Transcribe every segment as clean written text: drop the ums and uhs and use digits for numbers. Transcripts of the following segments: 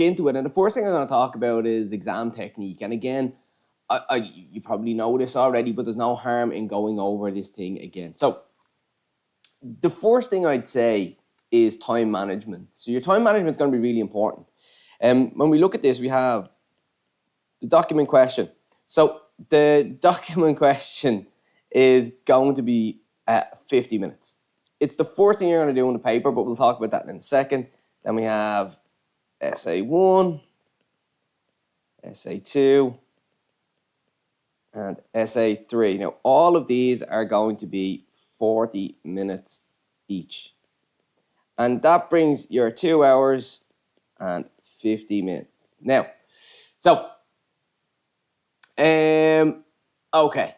into it. And the first thing I'm going to talk about is exam technique. And again, you probably know this already, but there's no harm in going over this thing again. So the first thing I'd say is time management. So your time management is going to be really important. When we look at this, we have the document question. So the document question is going to be 50 minutes. It's the first thing you're going to do in the paper, but we'll talk about that in a second. Then we have essay 1, essay 2, and essay 3. Now, all of these are going to be 40 minutes each. And that brings your 2 hours and 50 minutes. Now, so, okay.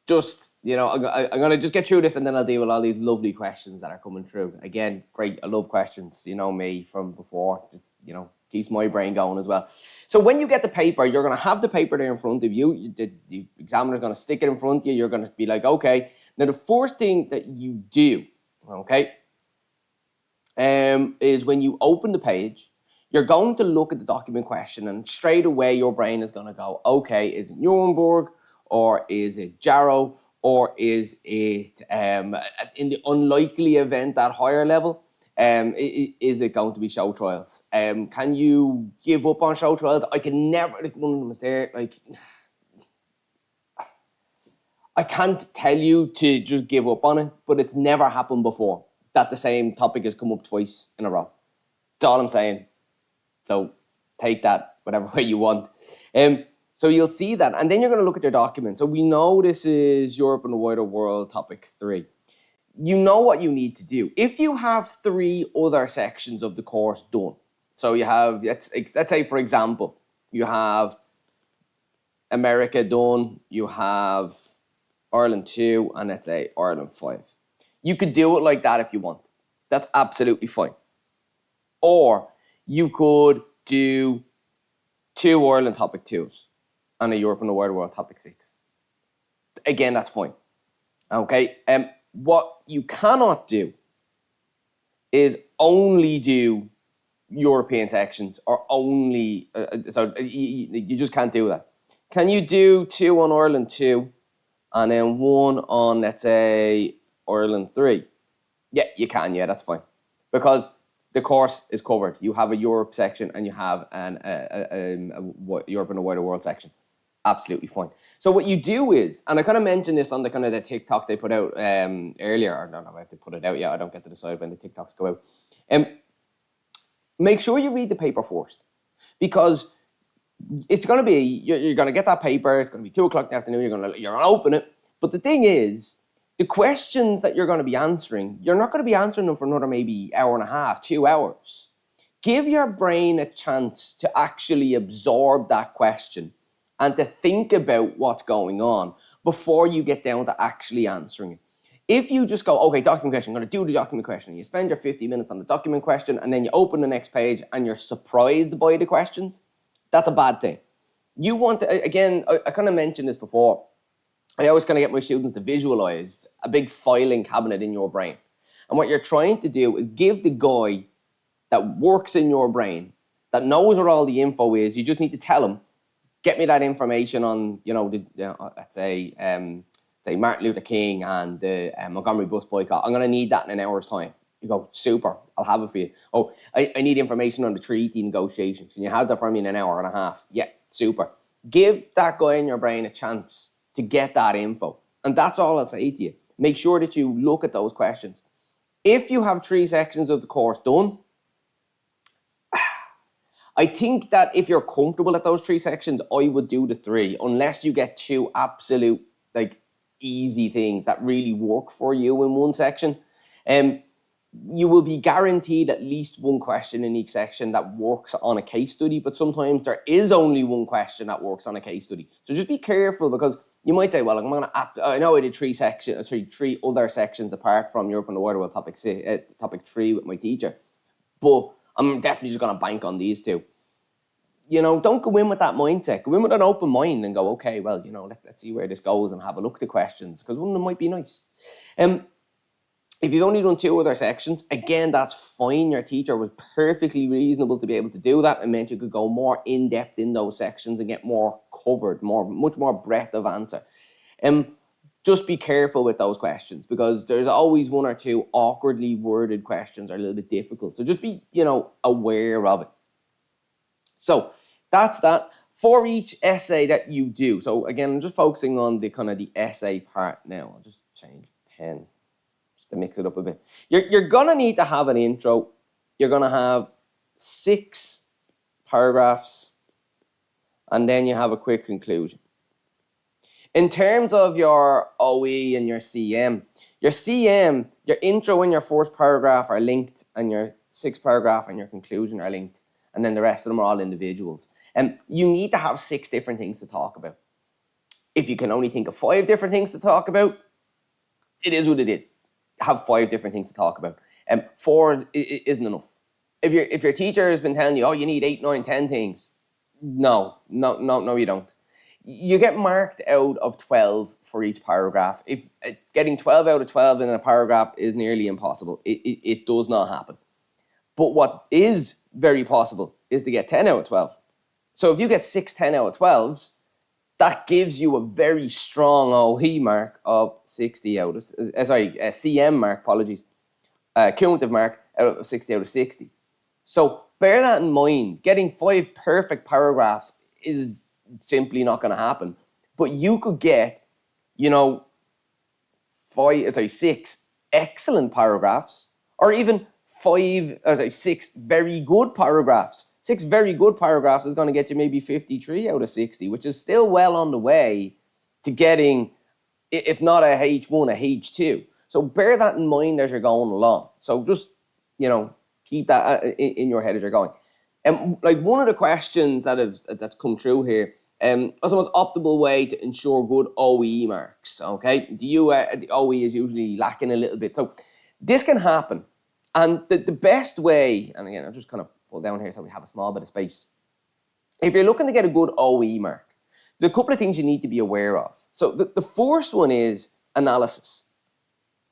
Just, I'm going to just get through this and then I'll deal with all these lovely questions that are coming through. Again, great. I love questions. You know me from before. Just, keeps my brain going as well. So when you get the paper, you're going to have the paper there in front of you. The examiner's going to stick it in front of you. You're going to be like, okay. Now, the first thing that you do, okay, is when you open the page, you're going to look at the document question and straight away your brain is going to go, okay, is it Nuremberg? Or is it Jarrow? Or is it, in the unlikely event at higher level, is it going to be show trials? Can you give up on show trials? I can never, one of them is there, I can't tell you to just give up on it, but it's never happened before that the same topic has come up twice in a row. That's all I'm saying. So take that whatever way you want. So you'll see that, and then you're going to look at your document. So we know this is Europe and the Wider World, topic 3. You know what you need to do. If you have 3 other sections of the course done, so you have, let's say, for example, you have America done, you have Ireland 2, and let's say Ireland 5. You could do it like that if you want. That's absolutely fine. Or you could do 2 Ireland topic 2s. And a Europe and the Wider World topic 6. Again, that's fine. Okay. What you cannot do is only do European sections or only. So you just can't do that. Can you do 2 on Ireland 2, and then 1 on, let's say, Ireland 3? Yeah, you can. Yeah, that's fine, because the course is covered. You have a Europe section and you have a Europe and the Wider World section. Absolutely fine. So what you do is, and I kind of mentioned this on the kind of the TikTok they put out earlier. I don't know if they put it out yet. I don't get to decide when the TikToks go out. Make sure you read the paper first, because it's going to be, you're going to get that paper. It's going to be 2 o'clock in the afternoon. You're going to open it. But the thing is, the questions that you're going to be answering, you're not going to be answering them for another maybe hour and a half, 2 hours. Give your brain a chance to actually absorb that question and to think about what's going on before you get down to actually answering it. If you just go, okay, document question, I'm going to do the document question, you spend your 50 minutes on the document question, and then you open the next page and you're surprised by the questions, that's a bad thing. You want to, again, I kind of mentioned this before, I always kind of get my students to visualize a big filing cabinet in your brain. And what you're trying to do is give the guy that works in your brain, that knows where all the info is, you just need to tell him, get me that information on, let's say Martin Luther King and the Montgomery bus boycott. I'm going to need that in an hour's time. You go, super, I'll have it for you. Oh, I need information on the treaty negotiations. Can you have that for me in an hour and a half? Yeah, super. Give that guy in your brain a chance to get that info. And that's all I'll say to you. Make sure that you look at those questions. If you have 3 sections of the course done, I think that if you're comfortable at those 3 sections, I would do the 3, unless you get 2 absolute, easy things that really work for you in one section. You will be guaranteed at least 1 question in each section that works on a case study, but sometimes there is only 1 question that works on a case study. So just be careful, because you might say, well, I know I did 3 other sections apart from Europe and the Wider World topic 3 with my teacher, but I'm definitely just going to bank on these 2. Don't go in with that mindset. Go in with an open mind and go, okay, well, let's see where this goes and have a look at the questions, because one of them might be nice. If you've only done 2 other sections, again, that's fine. Your teacher was perfectly reasonable to be able to do that. It meant you could go more in depth in those sections and get more covered, much more breadth of answer. Just be careful with those questions, because there's always 1 or 2 awkwardly worded questions are a little bit difficult. So just be, aware of it. So that's that for each essay that you do. So again, I'm just focusing on the kind of the essay part now. I'll just change pen to mix it up a bit. You're gonna need to have an intro. You're gonna have 6 paragraphs, and then you have a quick conclusion. In terms of your OE and your CM, your intro and your first paragraph are linked, and your 6th paragraph and your conclusion are linked, and then the rest of them are all individuals. And you need to have 6 different things to talk about. If you can only think of 5 different things to talk about, it is what it is. Have 5 different things to talk about. 4 isn't enough. If your teacher has been telling you, oh, you need 8, 9, 10 things, no, you don't. You get marked out of 12 for each paragraph. If getting 12 out of 12 in a paragraph is nearly impossible. It does not happen. But what is very possible is to get 10 out of 12. So if you get 6 10 out of 12s, that gives you a very strong OE mark of 60 out of, CM mark, apologies, cumulative mark out of 60 out of 60. So bear that in mind. Getting 5 perfect paragraphs is simply not going to happen. But you could get, 6 excellent paragraphs, or even 6 very good paragraphs. 6 very good paragraphs is going to get you maybe 53 out of 60, which is still well on the way to getting, if not a H1, a H2. So bear that in mind as you're going along. So just, keep that in your head as you're going. And one of the questions that's come through here, what's the most optimal way to ensure good OE marks? Okay, the OE is usually lacking a little bit. So this can happen. And the best way, and again, I'll just kind of pull down here so we have a small bit of space. If you're looking to get a good OE mark, there's a couple of things you need to be aware of. So the first one is analysis.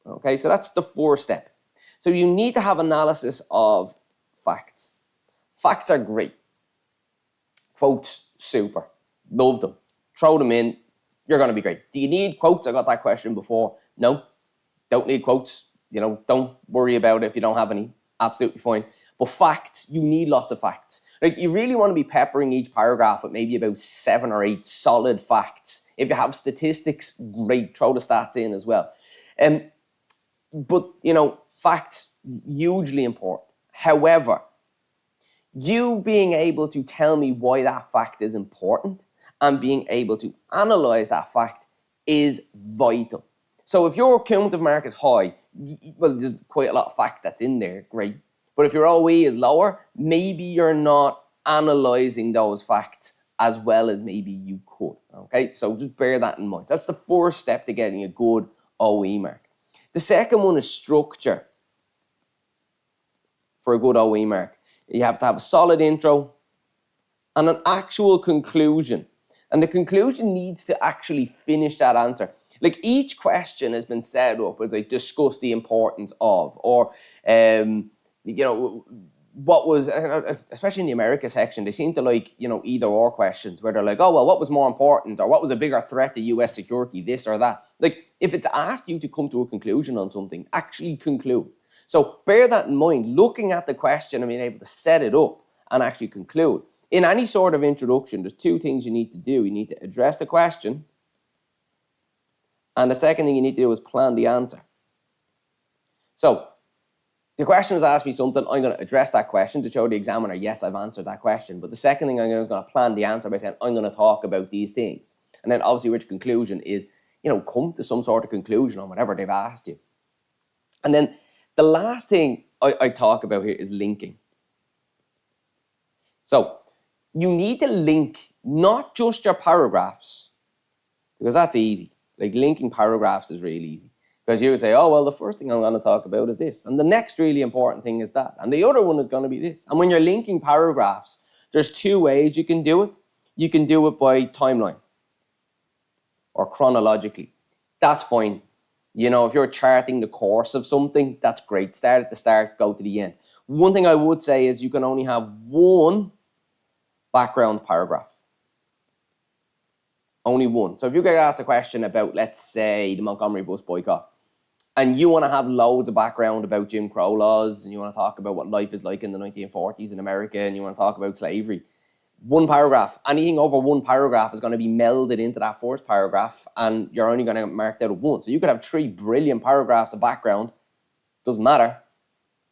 Okay, so that's the first step. So you need to have analysis of facts. Facts are great. Quotes, super. Love them. Throw them in. You're going to be great. Do you need quotes? I got that question before. No, don't need quotes. Don't worry about it if you don't have any. Absolutely fine. But facts, you need lots of facts. You really want to be peppering each paragraph with maybe about 7 or 8 solid facts. If you have statistics, great. Throw the stats in as well. But, facts, hugely important. However, you being able to tell me why that fact is important and being able to analyze that fact is vital. So if your cumulative mark is high, well, there's quite a lot of fact that's in there, great. But if your OE is lower, maybe you're not analyzing those facts as well as maybe you could, okay? So just bear that in mind. So that's the first step to getting a good OE mark. The second one is structure for a good OE mark. You have to have a solid intro and an actual conclusion. And the conclusion needs to actually finish that answer. Each question has been set up as discuss the importance of, or, what was, especially in the America section, they seem to like, either or questions where they're like, oh, well, what was more important? Or what was a bigger threat to US security, this or that? If it's asked you to come to a conclusion on something, actually conclude. So bear that in mind, looking at the question and being able to set it up and actually conclude. In any sort of introduction, there's 2 things you need to do. You need to address the question, and the second thing you need to do is plan the answer. So the question was asked me something, I'm going to address that question to show the examiner, yes, I've answered that question. But the second thing I'm going to plan the answer by saying, I'm going to talk about these things. And then obviously which conclusion is, come to some sort of conclusion on whatever they've asked you. And then the last thing I talk about here is linking. So you need to link not just your paragraphs, because that's easy. Linking paragraphs is really easy. Because you would say, oh, well, the first thing I'm going to talk about is this. And the next really important thing is that. And the other one is going to be this. And when you're linking paragraphs, there's 2 ways you can do it. You can do it by timeline or chronologically. That's fine. You know, if you're charting the course of something, that's great. Start at the start, go to the end. One thing I would say is you can only have one background paragraph. Only one. So if you get asked a question about, let's say, the Montgomery bus boycott, and you want to have loads of background about Jim Crow laws, and you want to talk about what life is like in the 1940s in America, and you want to talk about slavery, one paragraph, anything over one paragraph is going to be melded into that first paragraph, and you're only going to mark out one. So you could have 3 brilliant paragraphs of background, doesn't matter,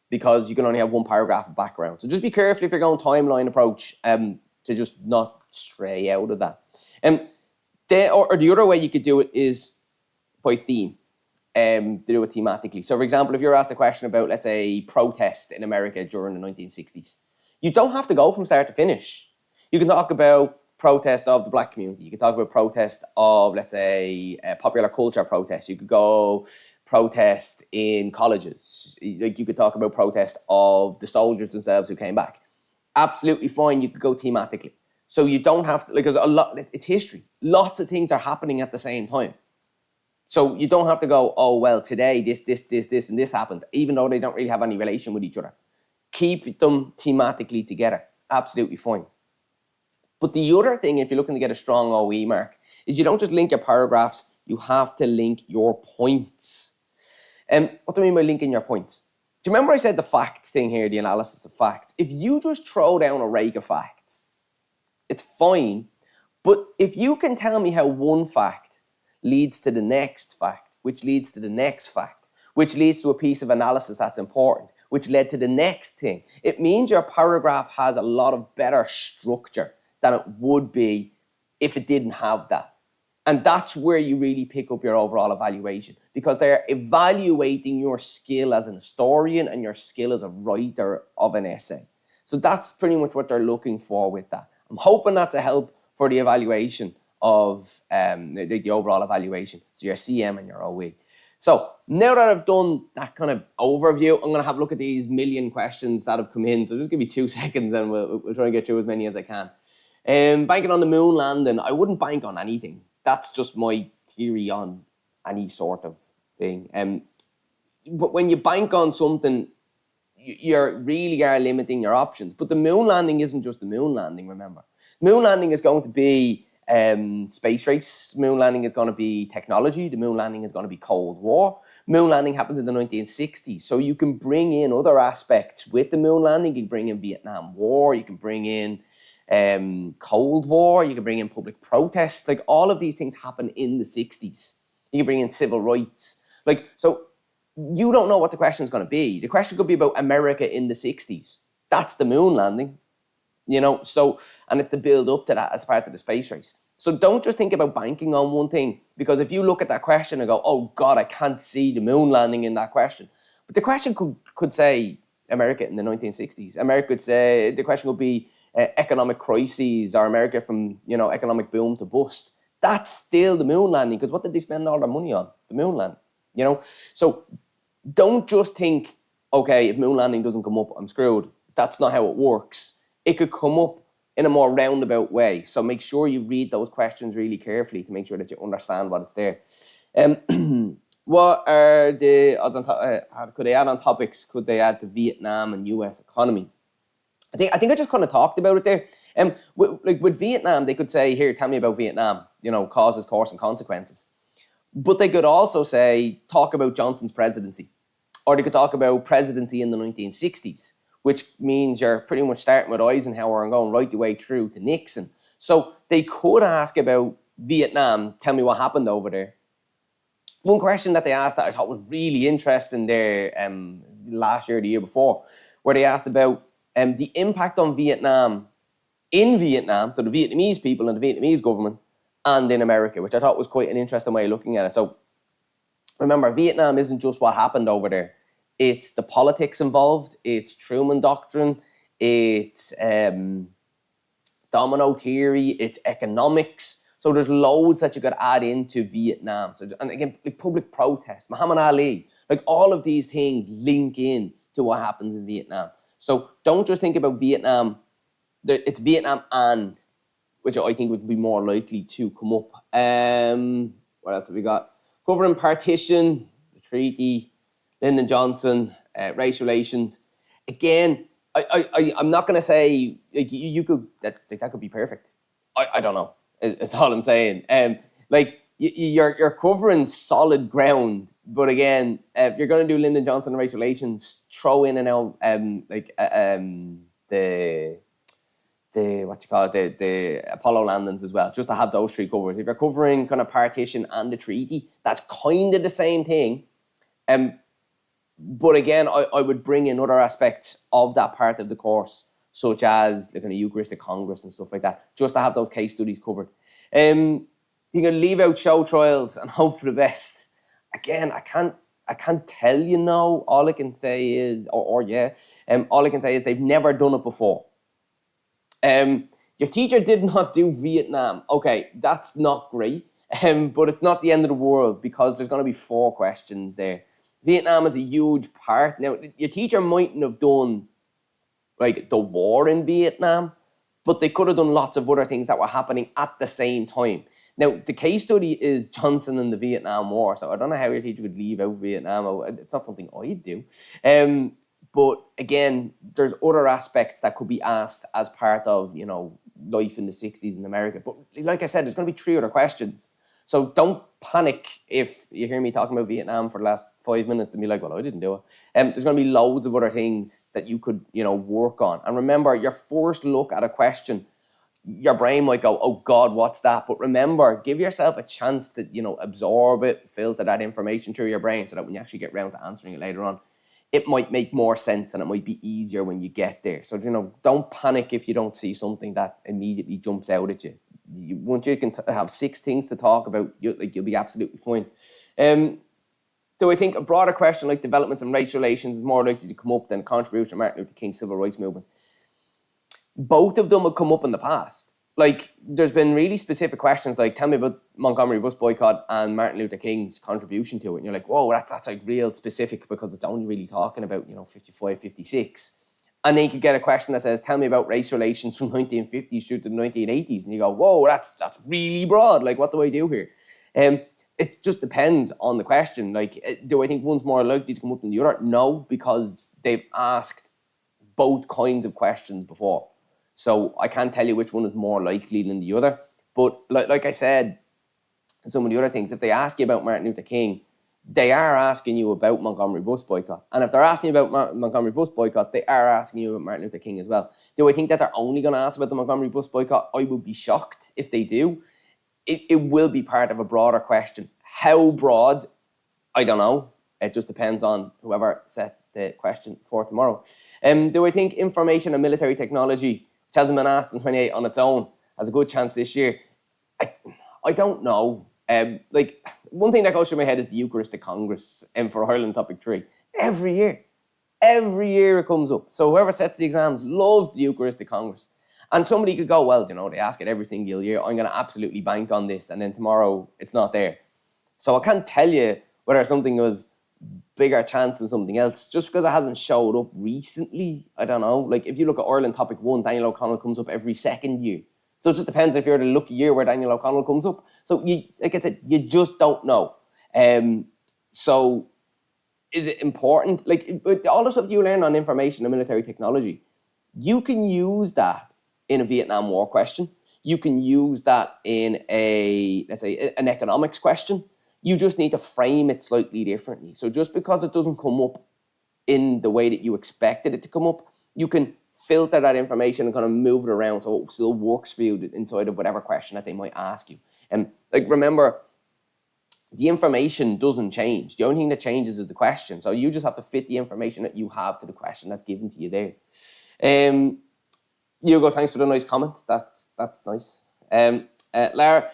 because you can only have one paragraph of background. So just be careful if you're going timeline approach to just not stray out of that. Or the other way you could do it is by theme, to do it thematically. So for example, if you're asked a question about, let's say, protest in America during the 1960s, you don't have to go from start to finish. You can talk about protest of the black community. You can talk about protest of, let's say, popular culture protest. You could go protest in colleges. Like you could talk about protest of the soldiers themselves who came back. Absolutely fine. You could go thematically. So you don't have to, because it's history. Lots of things are happening at the same time. So you don't have to go, oh, well, today this, and this happened, even though they don't really have any relation with each other. Keep them thematically together. Absolutely fine. But the other thing, if you're looking to get a strong OE mark, is you don't just link your paragraphs, you have to link your points. What do I mean by linking your points? Do you remember I said the facts thing here, the analysis of facts? If you just throw down a rake of facts, it's fine. But if you can tell me how one fact leads to the next fact, which leads to the next fact, which leads to a piece of analysis that's important, which led to the next thing, it means your paragraph has a lot of better structure than it would be if it didn't have that. And that's where you really pick up your overall evaluation, because they're evaluating your skill as an historian and your skill as a writer of an essay. So that's pretty much what they're looking for with that. I'm hoping that's a help for the evaluation of the overall evaluation, so your CM and your OE. So now that I've done that kind of overview, I'm going to have a look at these million questions that have come in. So just give me 2 seconds and we'll try and get through as many as I can. Banking on the moon landing, I wouldn't bank on anything. That's just my theory on any sort of thing. But when you bank on something, you really are limiting your options. But the moon landing isn't just the moon landing, remember. Moon landing is going to be space race. Moon landing is going to be technology. The moon landing is going to be Cold War. Moon landing happens in the 1960s. So you can bring in other aspects with the moon landing. You can bring in Vietnam War. You can bring in Cold War. You can bring in public protests. Like all of these things happen in the 60s. You can bring in civil rights. So you don't know what the question is going to be. The question could be about America in the 60s. That's the moon landing. You know, and it's the build up to that as part of the space race. So don't just think about banking on one thing, because if you look at that question and go, oh God, I can't see the moon landing in that question. But the question could say America in the 1960s. America could say, the question could be economic crises, or America from, economic boom to bust. That's still the moon landing, because what did they spend all their money on? The moon landing, So don't just think, okay, if moon landing doesn't come up, I'm screwed. That's not how it works. It could come up in a more roundabout way. So make sure you read those questions really carefully to make sure that you understand what it's there. What are the odds on could they add on topics? Could they add to Vietnam and US economy? I think I just kind of talked about it there. With Vietnam, they could say, here, tell me about Vietnam, causes, course, and consequences. But they could also say, talk about Johnson's presidency. Or they could talk about presidency in the 1960s. Which means you're pretty much starting with Eisenhower and going right the way through to Nixon. So they could ask about Vietnam, tell me what happened over there. One question that they asked that I thought was really interesting there last year or the year before, where they asked about the impact on Vietnam, in Vietnam, so the Vietnamese people and the Vietnamese government, and in America, which I thought was quite an interesting way of looking at it. So remember, Vietnam isn't just what happened over there. It's the politics involved, it's Truman Doctrine, it's domino theory, it's economics. So there's loads that you could add into Vietnam. So, and again, like public protest, Muhammad Ali, like all of these things link in to what happens in Vietnam. So don't just think about Vietnam, it's Vietnam and, which I think would be more likely to come up. What else have we got? Covering partition. treaty, Lyndon Johnson, race relations. Again, I'm not going to say like you could that could be perfect. I don't know. It's all I'm saying. Like you're covering solid ground, but again, if you're going to do Lyndon Johnson and race relations, throw in and out the what you call it, the Apollo landings as well, just to have those three covered. If you're covering kind of partition and the treaty, that's kind of the same thing. But again, I would bring in other aspects of that part of the course, such as the kind of Eucharistic Congress and stuff like that, just to have those case studies covered. You can leave out show trials and hope for the best. Again, I can't tell you no. All I can say is, all I can say is they've never done it before. Your teacher did not do Vietnam. Okay, that's not great, but it's not the end of the world because there's going to be 4 questions there. Vietnam is a huge part. Now, your teacher mightn't have done like the war in Vietnam, but they could have done lots of other things that were happening at the same time. Now, the case study is Johnson and the Vietnam War, so I don't know how your teacher would leave out Vietnam. It's not something I'd do. But again, there's other aspects that could be asked as part of, life in the 60s in America. But like I said, there's going to be 3 other questions. So don't panic if you hear me talking about Vietnam for the last 5 minutes and be like, well, I didn't do it. There's going to be loads of other things that you could, work on. And remember, your first look at a question, your brain might go, oh God, what's that? But remember, give yourself a chance to, absorb it, filter that information through your brain so that when you actually get around to answering it later on, it might make more sense and it might be easier when you get there. So, don't panic if you don't see something that immediately jumps out at you. Once you can have 6 things to talk about, you'll be absolutely fine. Do I think a broader question like developments in race relations is more likely to come up than contribution to Martin Luther King's civil rights movement? Both of them have come up in the past. Like, there's been really specific questions like, tell me about Montgomery bus boycott and Martin Luther King's contribution to it. And you're like, whoa, that's like real specific because it's only really talking about, 55, 56. And then you could get a question that says, tell me about race relations from 1950s through to the 1980s. And you go, whoa, that's really broad. Like, what do I do here? It just depends on the question. Like, do I think one's more likely to come up than the other? No, because they've asked both kinds of questions before. So I can't tell you which one is more likely than the other. But like I said, some of the other things, if they ask you about Martin Luther King, they are asking you about Montgomery bus boycott. And if they're asking you about Montgomery bus boycott, they are asking you about Martin Luther King as well. Do I think that they're only going to ask about the Montgomery bus boycott? I would be shocked if they do. It will be part of a broader question. How broad? I don't know. It just depends on whoever set the question for tomorrow. Do I think information and military technology, which hasn't been asked in 28 on its own, has a good chance this year? I don't know. Like, one thing that goes through my head is the Eucharistic Congress for Ireland Topic 3. Every year it comes up. So whoever sets the exams loves the Eucharistic Congress. And somebody could go, well, they ask it every single year. I'm going to absolutely bank on this. And then tomorrow it's not there. So I can't tell you whether something was bigger chance than something else just because it hasn't showed up recently. I don't know. Like, if you look at Ireland Topic 1, Daniel O'Connell comes up every second year. So it just depends if you're the lucky year where Daniel O'Connell comes up. So, like I said, you just don't know. So is it important? Like, all the stuff you learn on information and military technology, you can use that in a Vietnam War question. You can use that in an economics question. You just need to frame it slightly differently. So just because it doesn't come up in the way that you expected it to come up, you can filter that information and kind of move it around so it still works for you inside of whatever question that they might ask you. And remember, the information doesn't change. The only thing that changes is the question. So you just have to fit the information that you have to the question that's given to you there. Hugo, thanks for the nice comment. That's nice. Lara,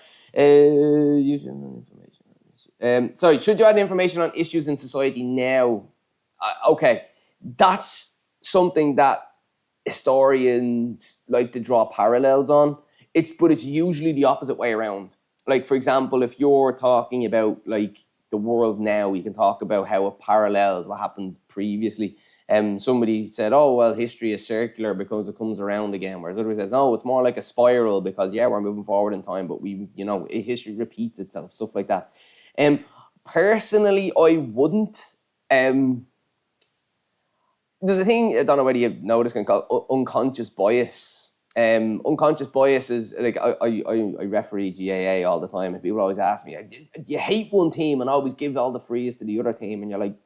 sorry, should you add information on issues in society now? Okay, that's something that historians like to draw parallels on. But it's usually the opposite way around. Like, for example, if you're talking about like the world now, you can talk about how it parallels what happened previously. Somebody said, oh, well, history is circular because it comes around again. Whereas others says, no, it's more like a spiral because, yeah, we're moving forward in time, but history repeats itself, stuff like that. Personally, I wouldn't. There's a thing, I don't know whether you know this, called unconscious bias. Unconscious bias is like I referee GAA all the time, and people always ask me, "Do you hate one team and always give all the frees to the other team?" And you're like,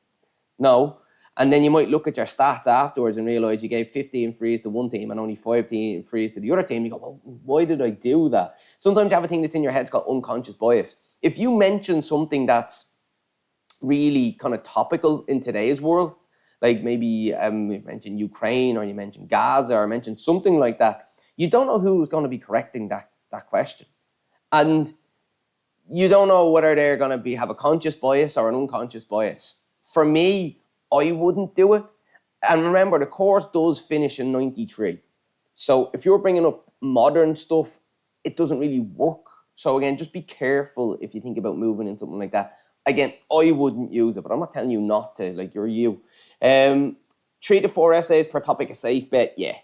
no. And then you might look at your stats afterwards and realize you gave 15 frees to one team and only 15 frees to the other team. You go, well, why did I do that? Sometimes you have a thing that's in your head, it's called unconscious bias. If you mention something that's really kind of topical in today's world, like maybe you mentioned Ukraine, or you mentioned Gaza, or mentioned something like that, you don't know who's going to be correcting that question. And you don't know whether they're going to have a conscious bias or an unconscious bias. For me, I wouldn't do it. And remember, the course does finish in 93. So if you're bringing up modern stuff, it doesn't really work. So again, just be careful if you think about moving in something like that. Again, I wouldn't use it, but I'm not telling you not to, like you're you. 3 to 4 essays per topic, a safe bet, yeah.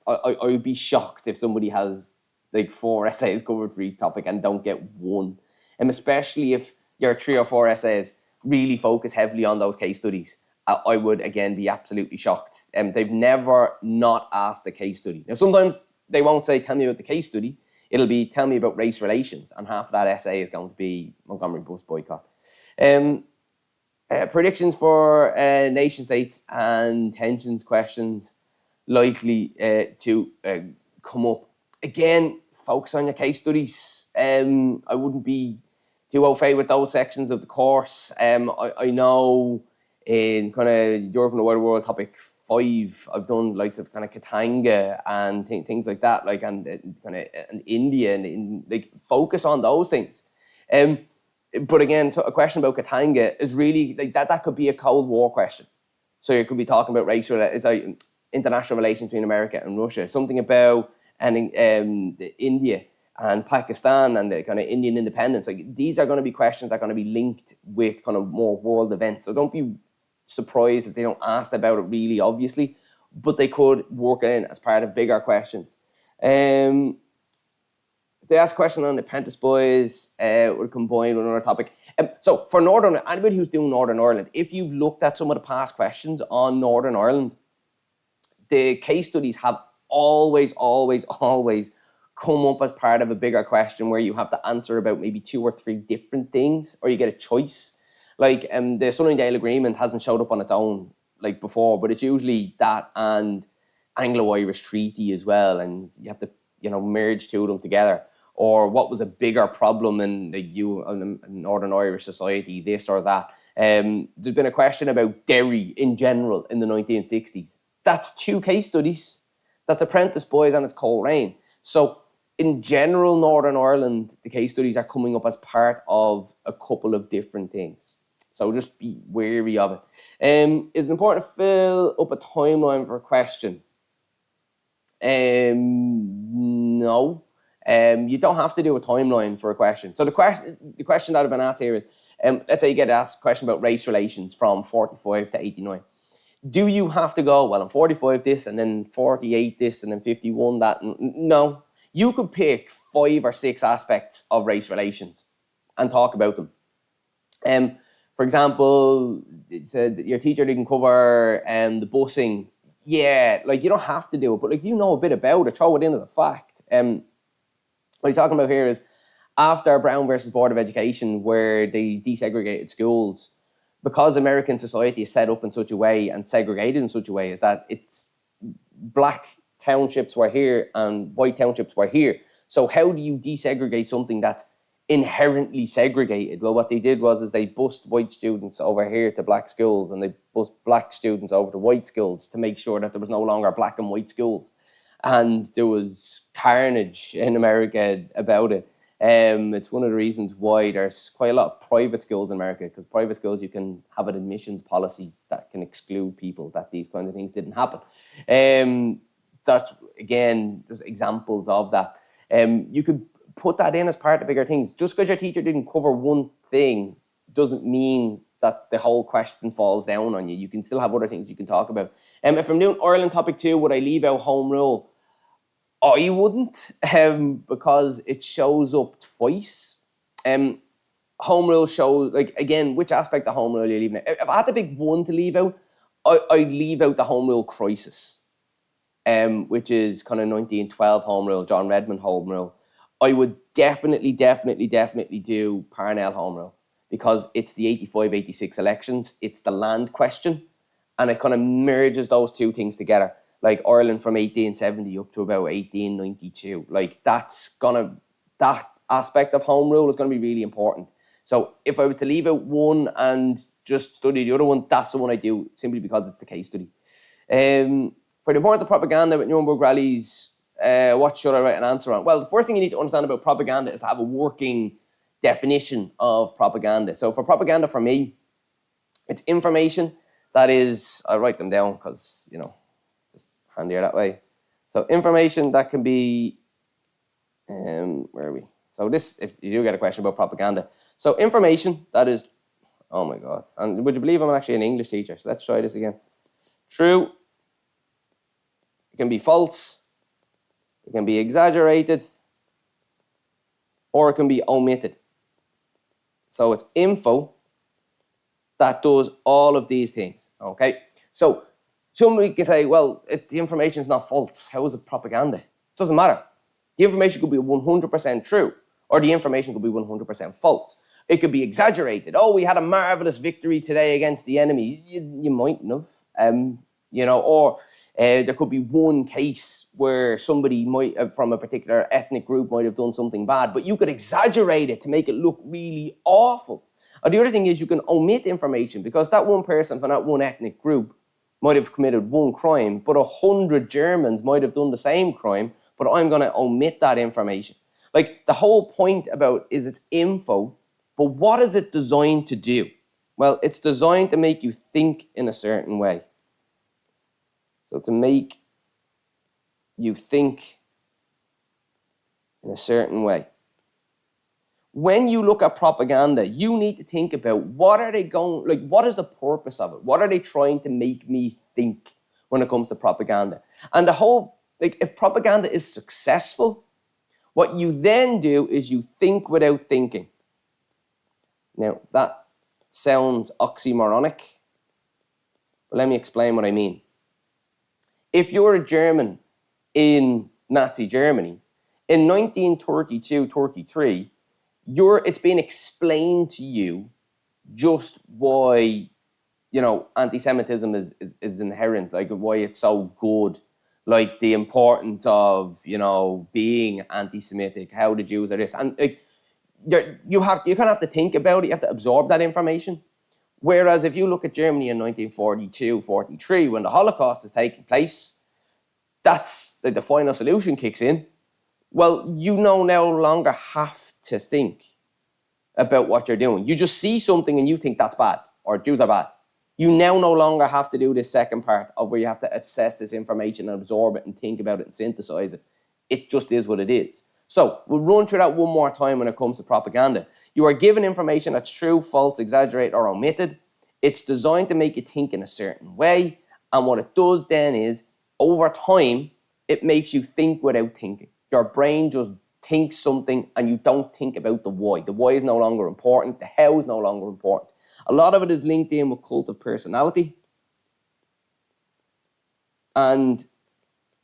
I would be shocked if somebody has like 4 essays covered for each topic and don't get one. And especially if your 3 or 4 essays really focus heavily on those case studies, I would again be absolutely shocked. They've never not asked the case study. Now sometimes they won't say, tell me about the case study. It'll be, tell me about race relations, and half of that essay is going to be Montgomery bus boycott. Predictions for nation states and tensions questions likely to come up. Again, focus on your case studies. I wouldn't be too au fait with those sections of the course. I know in kind of Europe and the wider world topic 5, I've done likes of kind of Katanga and things like that, like and kind of and India, and like focus on those things. But again, a question about Katanga is really like that could be a Cold War question. So you could be talking about international relations between America and Russia, something about India and Pakistan and the kind of Indian independence. Like these are going to be questions that are going to be linked with kind of more world events. So don't be surprised if they don't ask about it really obviously, but they could work in as part of bigger questions. If they ask a question on the Apprentice Boys, would combine with another topic. So for anybody who's doing Northern Ireland, if you've looked at some of the past questions on Northern Ireland, the case studies have always come up as part of a bigger question where you have to answer about maybe 2 or 3 different things, or you get a choice. Like the Sunningdale Agreement hasn't showed up on its own like before, but it's usually that and Anglo-Irish Treaty as well, and you have to merge 2 of them together. Or what was a bigger problem in Northern Irish society, this or that. There's been a question about Derry in general in the 1960s. That's 2 case studies. That's Apprentice Boys and it's Coleraine. So in general, Northern Ireland, the case studies are coming up as part of a couple of different things. So just be wary of it. Is it important to fill up a timeline for a question? No. You don't have to do a timeline for a question. So the question that I've been asked here is, let's say you get asked a question about race relations from 45 to 89. Do you have to go, well, in 45 this, and then 48 this, and then 51 that? No. You could pick 5 or 6 aspects of race relations and talk about them. For example, it said your teacher didn't cover the busing. Yeah, like you don't have to do it, but like if you know a bit about it, throw it in as a fact. What he's talking about here is after Brown versus Board of Education, where they desegregated schools, because American society is set up in such a way and segregated in such a way, is that it's black townships were here and white townships were here. So how do you desegregate something that's inherently segregated? Well, what they did was they bused white students over here to black schools, and they bused black students over to white schools to make sure that there was no longer black and white schools. And there was carnage in America about it. It's one of the reasons why there's quite a lot of private schools in America, because private schools, you can have an admissions policy that can exclude people, that these kind of things didn't happen. That's, again, just examples of that. You could put that in as part of bigger things. Just because your teacher didn't cover one thing doesn't mean that the whole question falls down on you. You can still have other things you can talk about. If I'm doing Ireland topic 2, would I leave out home rule? I wouldn't, because it shows up twice. home rule shows, like, again, which aspect of home rule you're leaving out. If I had to pick one to leave out, I'd leave out the home rule crisis, which is kind of 1912 home rule, John Redmond home rule. I would definitely do Parnell home rule, because it's the 85, 86 elections. It's the land question, and it kind of merges those two things together. Like Ireland from 1870 up to about 1892. Like that aspect of home rule is going to be really important. So if I was to leave out one and just study the other one, that's the one I do, simply because it's the case study. For the importance of propaganda with Nuremberg rallies, what should I write an answer on? Well, the first thing you need to understand about propaganda is to have a working definition of propaganda. So for propaganda, for me, it's information that is, I write them down because, just handier that way. So information that can be, where are we? So this, if you do get a question about propaganda. So information that is, oh my God. And would you believe I'm actually an English teacher? So let's try this again. True. It can be false. It can be exaggerated. Or it can be omitted. So it's info that does all of these things, okay? So somebody can say, well, the information is not false. How is it propaganda? It doesn't matter. The information could be 100% true, or the information could be 100% false. It could be exaggerated. Oh, we had a marvelous victory today against the enemy. You mightn't have, or there could be one case where somebody might, from a particular ethnic group, might have done something bad, but you could exaggerate it to make it look really awful. Or the other thing is you can omit information, because that one person from that one ethnic group might have committed one crime, but 100 Germans might have done the same crime, but I'm going to omit that information. Like, the whole point about is it's info, but what is it designed to do? Well, it's designed to make you think in a certain way. So to make you think in a certain way. When you look at propaganda, you need to think about what is the purpose of it? What are they trying to make me think when it comes to propaganda? And if propaganda is successful, what you then do is you think without thinking. Now, that sounds oxymoronic, but let me explain what I mean. If you're a German in Nazi Germany, in 1932-33, it's been explained to you just why, anti-Semitism is inherent, like why it's so good, like the importance of, being anti-Semitic, how the Jews are this. And like, you kind of have to think about it, you have to absorb that information. Whereas if you look at Germany in 1942-43, when the Holocaust is taking place, that's like the final solution kicks in. Well, you no longer have to think about what you're doing. You just see something and you think that's bad, or Jews are bad. You now no longer have to do this second part of where you have to assess this information and absorb it and think about it and synthesize it. It just is what it is. So we'll run through that one more time when it comes to propaganda. You are given information that's true, false, exaggerated, or omitted. It's designed to make you think in a certain way. And what it does then is, over time, it makes you think without thinking. Your brain just thinks something and you don't think about the why. The why is no longer important. The how is no longer important. A lot of it is linked in with cult of personality. And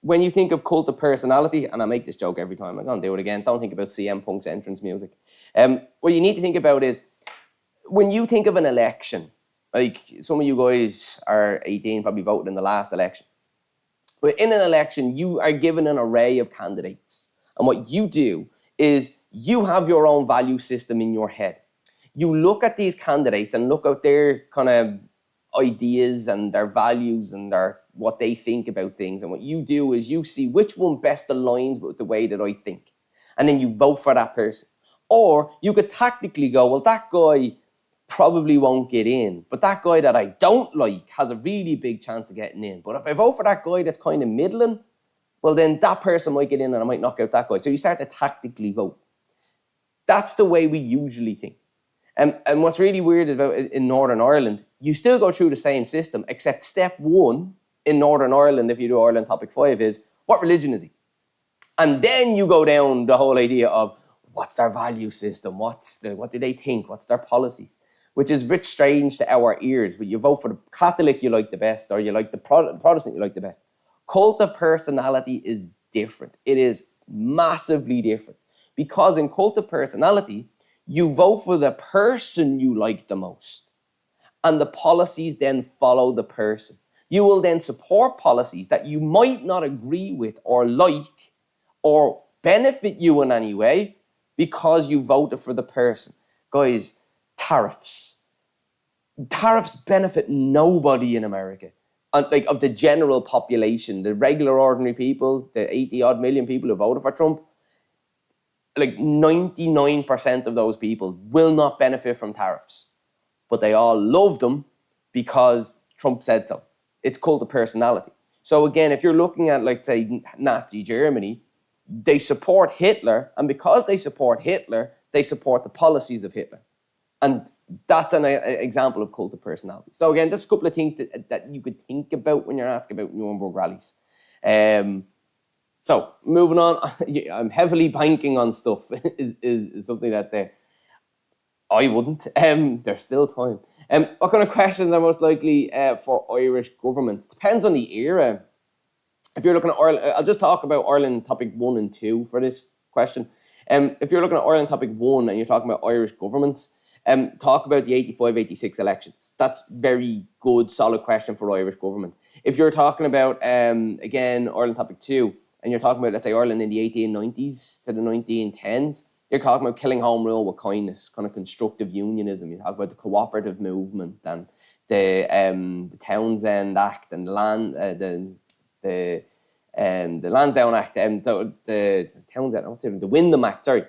when you think of cult of personality, and I make this joke every time, I'm going to do it again, don't think about CM Punk's entrance music. What you need to think about is, when you think of an election, like some of you guys are 18, probably voted in the last election. But in an election, you are given an array of candidates. And what you do is you have your own value system in your head. You look at these candidates and look at their kind of ideas and their values and what they think about things. And what you do is you see which one best aligns with the way that I think. And then you vote for that person. Or you could tactically go, well, that guy probably won't get in, but that guy that I don't like has a really big chance of getting in. But if I vote for that guy that's kind of middling, well, then that person might get in and I might knock out that guy. So you start to tactically vote. That's the way we usually think. And what's really weird about it in Northern Ireland, you still go through the same system, except step one in Northern Ireland, if you do Ireland Topic 5, is, what religion is he? And then you go down the whole idea of, what's their value system? What do they think? What's their policies? Which is rich strange to our ears. But you vote for the Catholic you like the best, or you like the Protestant you like the best. Cult of personality is different. It is massively different. Because in cult of personality, you vote for the person you like the most, and the policies then follow the person. You will then support policies that you might not agree with or like or benefit you in any way because you voted for the person. Guys, tariffs. Tariffs benefit nobody in America. Like, of the general population, the regular ordinary people, the 80 odd million people who voted for Trump, like 99% of those people will not benefit from tariffs. But they all love them because Trump said so. It's called a personality. So again, if you're looking at, like, say, Nazi Germany, they support Hitler, and because they support Hitler, they support the policies of Hitler. And that's an example of cult of personality. So again, there's a couple of things that you could think about when you're asking about Nuremberg rallies. So moving on, I'm heavily banking on stuff is something that's there. I wouldn't. There's still time. What kind of questions are most likely for Irish governments? Depends on the era. If you're looking at Ireland, I'll just talk about Ireland topic 1 and 2 for this question. If you're looking at Ireland topic 1 and you're talking about Irish governments, talk about the 85-86 elections. That's very good, solid question for Irish government. If you're talking about, again, Ireland topic 2, and you're talking about, let's say, Ireland in the 1890s to the 1910s, you're talking about killing home rule with kindness, kind of constructive unionism. You talk about the cooperative movement and the Townshend Act and the Lansdowne Act, the Townshend, what's it, the Wyndham Act, sorry.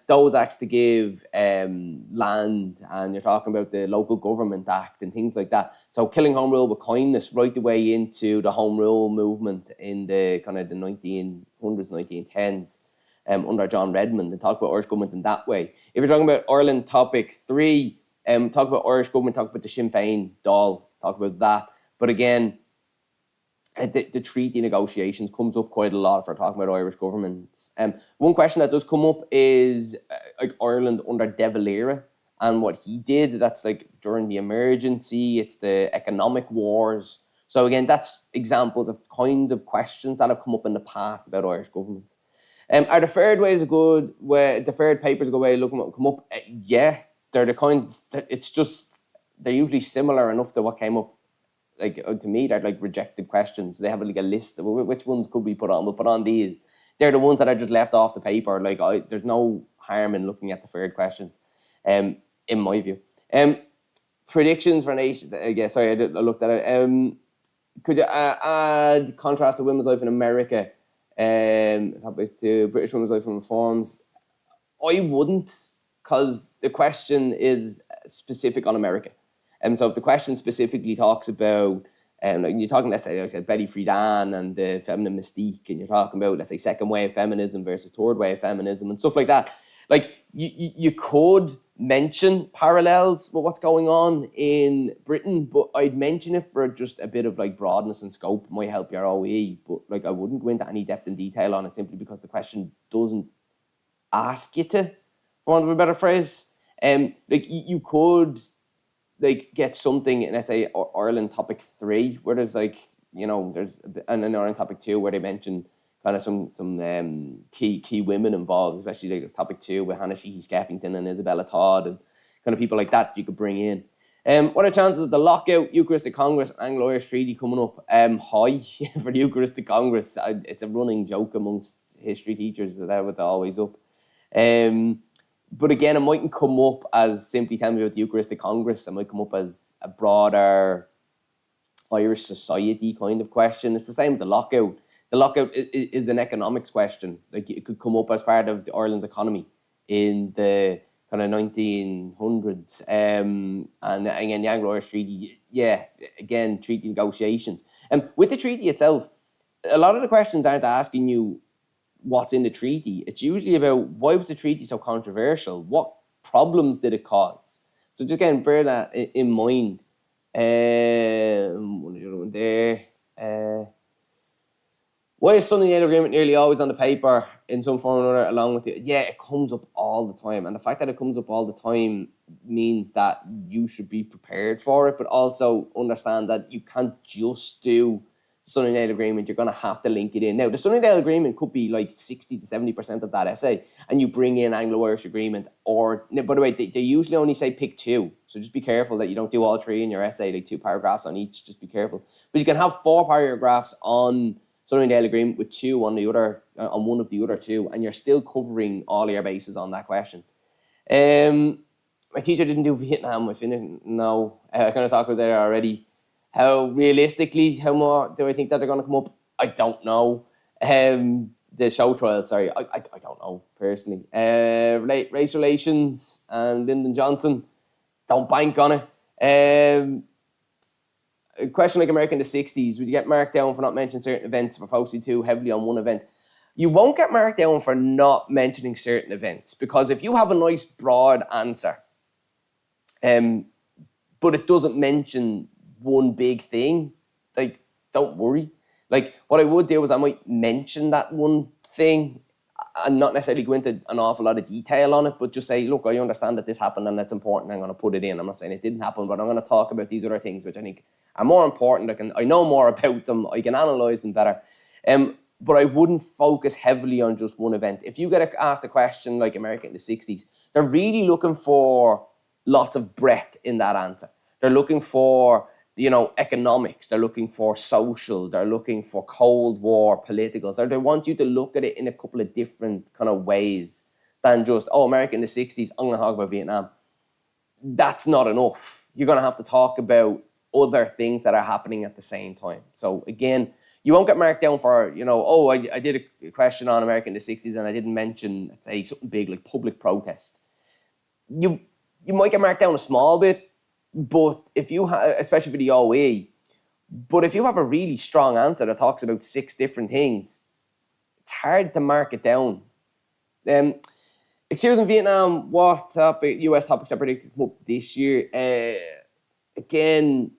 Those acts to give land, and you're talking about the Local Government Act and things like that. So killing home rule with kindness right the way into the home rule movement in the kind of the 1900s, 1910s. Under John Redmond, and talk about Irish government in that way. If you're talking about Ireland topic 3, talk about Irish government, talk about the Sinn Féin, Dáil, talk about that. But again, the treaty negotiations comes up quite a lot if we're talking about Irish governments. One question that does come up is like Ireland under De Valera and what he did. That's like during the emergency, it's the economic wars. So again, that's examples of kinds of questions that have come up in the past about Irish governments. Are deferred ways a good way? Deferred papers a good way to come up? Yeah, they're the kinds. It's just they're usually similar enough to what came up. Like, to me, they're like rejected questions. They have like a list of which ones could we put on. We'll put on these. They're the ones that are just left off the paper. Like, there's no harm in looking at deferred questions, in my view. Predictions for nations. Sorry, I looked at it. Could you add contrast to women's life in America? To British women's life and reforms. I wouldn't, because the question is specific on America. So if the question specifically talks about, like you're talking, let's say, like I said, Betty Friedan and the feminine mystique, and you're talking about, let's say, second wave feminism versus third wave feminism and stuff like that, like you could mention parallels with what's going on in Britain, but I'd mention it for just a bit of like broadness and scope. Might help your OE, but like I wouldn't go into any depth and detail on it simply because the question doesn't ask you to, for want of a better phrase. Like you could like get something in, let's say, Ireland topic 3, where there's like, there's and in Ireland topic 2 where they mention kind of some key women involved, especially like topic 2 with Hannah Sheehy Skeffington and Isabella Todd and kind of people like that you could bring in. What are the chances of the lockout, Eucharistic Congress, Anglo-Irish Treaty coming up? High for the Eucharistic Congress. It's a running joke amongst history teachers that it's always up. But again, it mightn't come up as simply telling me about the Eucharistic Congress. It might come up as a broader Irish society kind of question. It's the same with the lockout. The lockout is an economics question. Like, it could come up as part of Ireland's economy in the kind of 1900s. And again, the Anglo-Irish Treaty, again, treaty negotiations. And with the treaty itself, a lot of the questions aren't asking you what's in the treaty. It's usually about why was the treaty so controversial? What problems did it cause? So just again, bear that in mind. One there. Why is Sunnydale Agreement nearly always on the paper in some form or another along with it? Yeah, it comes up all the time. And the fact that it comes up all the time means that you should be prepared for it, but also understand that you can't just do Sunnydale Agreement. You're going to have to link it in. Now, the Sunnydale Agreement could be like 60 to 70% of that essay, and you bring in Anglo-Irish Agreement. Or, by the way, they usually only say pick two. So just be careful that you don't do all three in your essay, like 2 paragraphs on each. Just be careful. But you can have 4 paragraphs on Sunnydale Agreement with 2 on the other, on one of the other 2, and you're still covering all your bases on that question. My teacher didn't do Vietnam. I finished. No, I kind of talked about that already. How realistically, how more do I think that they're going to come up? I don't know. The show trial, sorry, I don't know personally. Race relations and Lyndon Johnson, don't bank on it. A question like America in the 60s, would you get marked down for not mentioning certain events, for focusing too heavily on one event? You won't get marked down for not mentioning certain events, because if you have a nice broad answer, but it doesn't mention one big thing, like, don't worry. Like, what I would do is I might mention that one thing and not necessarily go into an awful lot of detail on it, but just say, look, I understand that this happened and that's important. I'm going to put it in. I'm not saying it didn't happen, but I'm going to talk about these other things, which I think are more important. I know more about them. I can analyze them better. But I wouldn't focus heavily on just one event. If you get asked a question like America in the 60s, they're really looking for lots of breadth in that answer. They're looking for, economics. They're looking for social. They're looking for Cold War, political. So they want you to look at it in a couple of different kind of ways than just, America in the 60s, I'm going to talk about Vietnam. That's not enough. You're going to have to talk about other things that are happening at the same time. So again, you won't get marked down for, I did a question on America in the 60s and I didn't mention, let's say, something big like public protest. You might get marked down a small bit, but if you have, especially for the OE, but if you have a really strong answer that talks about 6 different things, it's hard to mark it down. Excuse in Vietnam, what US topics are predicted to come up this year? Again,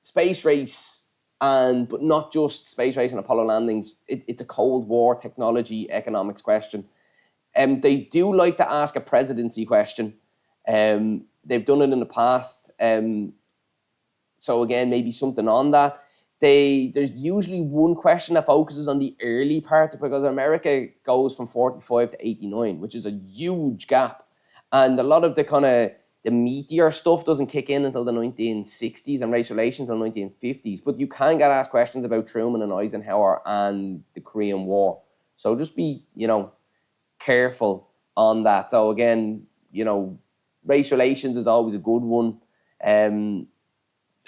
space race, but not just space race and Apollo landings. It's a Cold War technology economics question. They do like to ask a presidency question. They've done it in the past. So again, maybe something on that. There's usually one question that focuses on the early part, because America goes from 45 to 89, which is a huge gap. And a lot of the kind of the meteor stuff doesn't kick in until the 1960s and race relations until the 1950s. But you can get asked questions about Truman and Eisenhower and the Korean War. So just be, careful on that. So again, race relations is always a good one.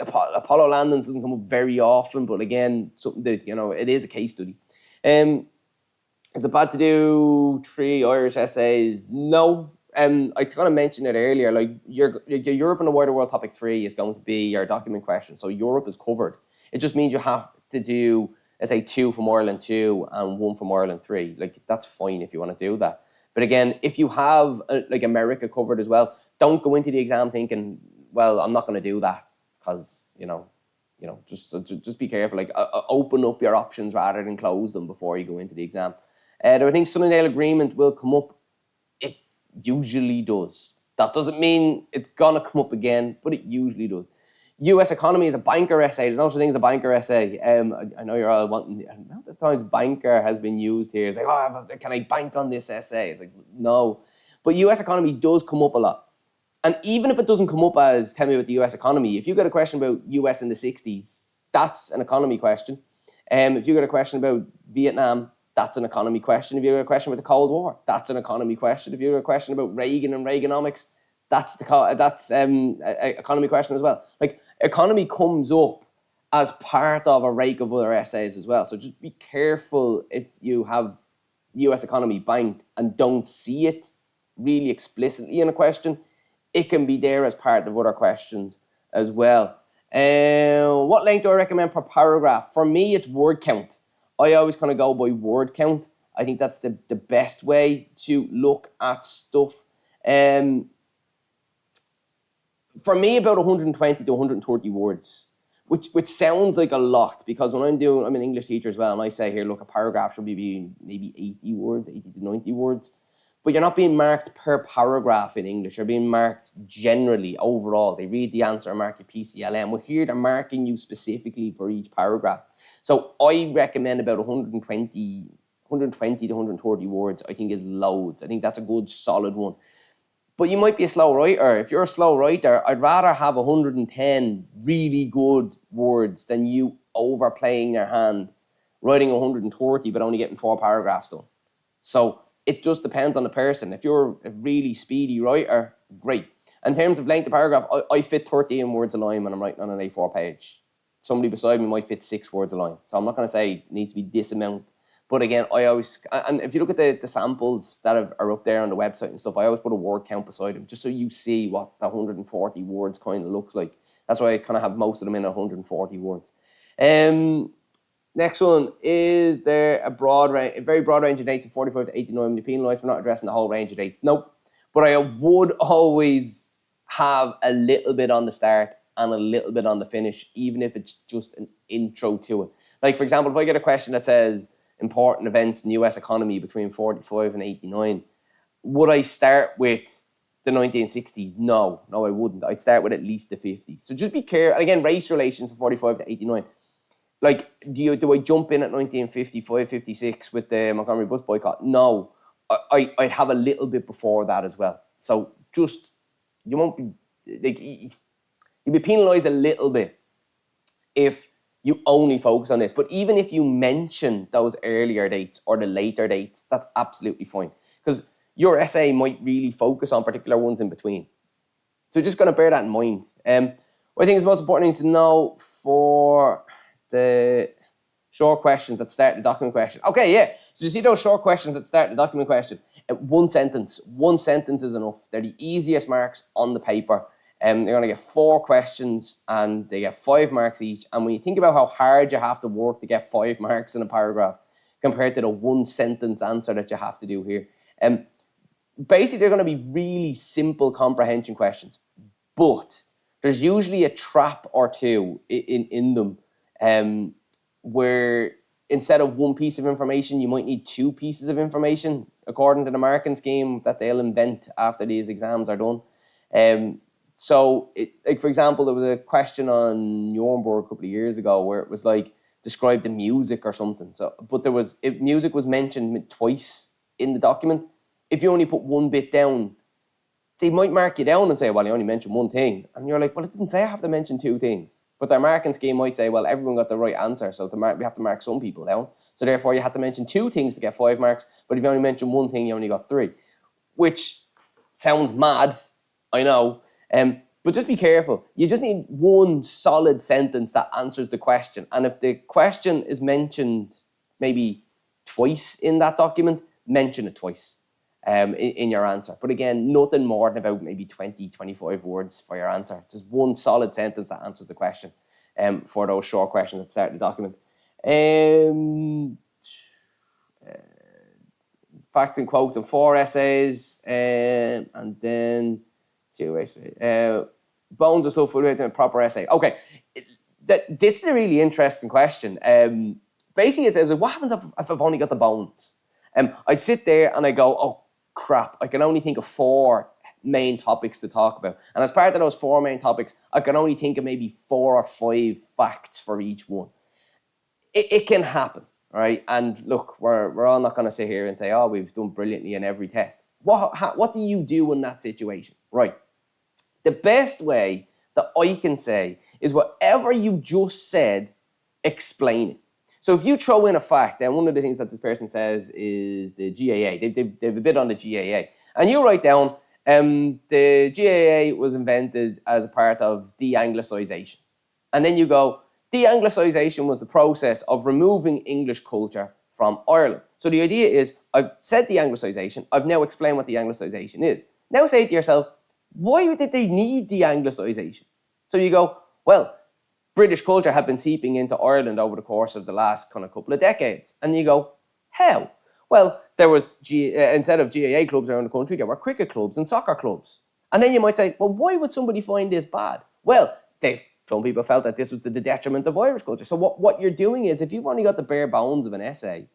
Apollo landings doesn't come up very often, but again, something that, it is a case study. Is it bad to do 3 Irish essays? No. I kind of mentioned it earlier, like your Europe and the wider world topic 3 is going to be your document question. So Europe is covered. It just means you have to do, let's say, 2 from Ireland 2 and 1 from Ireland 3. Like, that's fine if you want to do that. But again, if you have like America covered as well, don't go into the exam thinking, well, I'm not going to do that, because just be careful. Like, open up your options rather than close them before you go into the exam. Do I think Sunnydale Agreement will come up? It usually does. That doesn't mean it's gonna come up again, but it usually does. U.S. economy is a banker essay. There's no such thing as a banker essay. I know you're all wanting. Not the time banker has been used here. It's like, can I bank on this essay? It's like, no. But U.S. economy does come up a lot. And even if it doesn't come up as tell me about the US economy, if you got a question about US in the 60s, that's an economy question. If you got a question about Vietnam, that's an economy question. If you got a question about the Cold War, that's an economy question. If you got a question about Reagan and Reaganomics, that's an economy question as well. Like, economy comes up as part of a rake of other essays as well. So just be careful if you have US economy banked and don't see it really explicitly in a question. It can be there as part of other questions as well. What length do I recommend per paragraph? For me, it's word count. I always kind of go by word count. I think that's the best way to look at stuff. For me, about 120 to 130 words. which sounds like a lot, because when I'm an English teacher as well, and I say here, look, a paragraph should be maybe 80 words, 80 to 90 words. But you're not being marked per paragraph in English. You're being marked generally, overall. They read the answer and mark your PCLM. Well, here they're marking you specifically for each paragraph. So I recommend about 120 to 130 words, I think, is loads. I think that's a good, solid one. But you might be a slow writer. If you're a slow writer, I'd rather have 110 really good words than you overplaying your hand, writing 130 but only getting 4 paragraphs done. So it just depends on the person. If you're a really speedy writer, great. In terms of length of paragraph, I fit 13 words a line when I'm writing on an A4 page. Somebody beside me might fit 6 words a line. So I'm not going to say it needs to be this amount. But again, I always, and if you look at the samples that are up there on the website and stuff, I always put a word count beside them, just so you see what the 140 words kind of looks like. That's why I kind of have most of them in 140 words. Next one, is there a very broad range of dates of 45 to 89 when you're penalised for not addressing the whole range of dates? Nope. But I would always have a little bit on the start and a little bit on the finish, even if it's just an intro to it. Like, for example, if I get a question that says important events in the US economy between 45 and 89, would I start with the 1960s? No, I wouldn't. I'd start with at least the 50s. So just be careful. And again, race relations from 45 to 89. Like, do I jump in at 1955, 56 with the Montgomery bus boycott? No, I'd have a little bit before that as well. So just, you won't be, like, you'll be penalised a little bit if you only focus on this. But even if you mention those earlier dates or the later dates, that's absolutely fine. Because your essay might really focus on particular ones in between. So just going to bear that in mind. What I think is the most important thing to know for the short questions that start the document question. Okay, yeah. So you see those short questions that start the document question? One sentence. One sentence is enough. They're the easiest marks on the paper. They're going to get 4 questions and they get 5 marks each. And when you think about how hard you have to work to get 5 marks in a paragraph compared to the 1 sentence answer that you have to do here, basically they're going to be really simple comprehension questions. But there's usually a trap or two in them, where instead of 1 piece of information, you might need 2 pieces of information, according to the marking scheme that they'll invent after these exams are done. So, like, for example, there was a question on Nuremberg a couple of years ago where it was like, describe the music or something. So, but if music was mentioned twice in the document, if you only put 1 bit down, they might mark you down and say, well, you only mentioned 1 thing. And you're like, well, it didn't say I have to mention 2 things. But their marking scheme might say, well, everyone got the right answer, so we have to mark some people down. So therefore, you have to mention 2 things to get 5 marks. But if you only mention 1 thing, you only got 3. Which sounds mad, I know. But just be careful. You just need 1 solid sentence that answers the question. And if the question is mentioned maybe twice in that document, mention it twice. In your answer. But again, nothing more than about maybe 20, 25 words for your answer. Just 1 solid sentence that answers the question for those short questions that start the document. Facts and quotes and 4 essays, and then 2 essays. Bones of stuff with a proper essay. Okay, this is a really interesting question. Basically, it says, what happens if I've only got the bones? I sit there and I go, oh, crap, I can only think of 4 main topics to talk about. And as part of those 4 main topics, I can only think of maybe 4 or 5 facts for each one. It can happen, right? And look, we're all not going to sit here and say, oh, we've done brilliantly in every test. What do you do in that situation? Right. The best way that I can say is whatever you just said, explain it. So if you throw in a fact, then one of the things that this person says is the GAA. They've a bit on the GAA. And you write down, the GAA was invented as a part of de-Anglicization. And then you go, de-Anglicization was the process of removing English culture from Ireland. So the idea is, I've said de-Anglicization, I've now explained what de-Anglicization is. Now say to yourself, why did they need de-Anglicization? So you go, well, British culture had been seeping into Ireland over the course of the last kind of couple of decades. And you go, how? Well, there was, instead of GAA clubs around the country, there were cricket clubs and soccer clubs. And then you might say, well, why would somebody find this bad? Well, they've Some people felt that this was to the detriment of Irish culture. So what you're doing is, if you've only got the bare bones of an essay,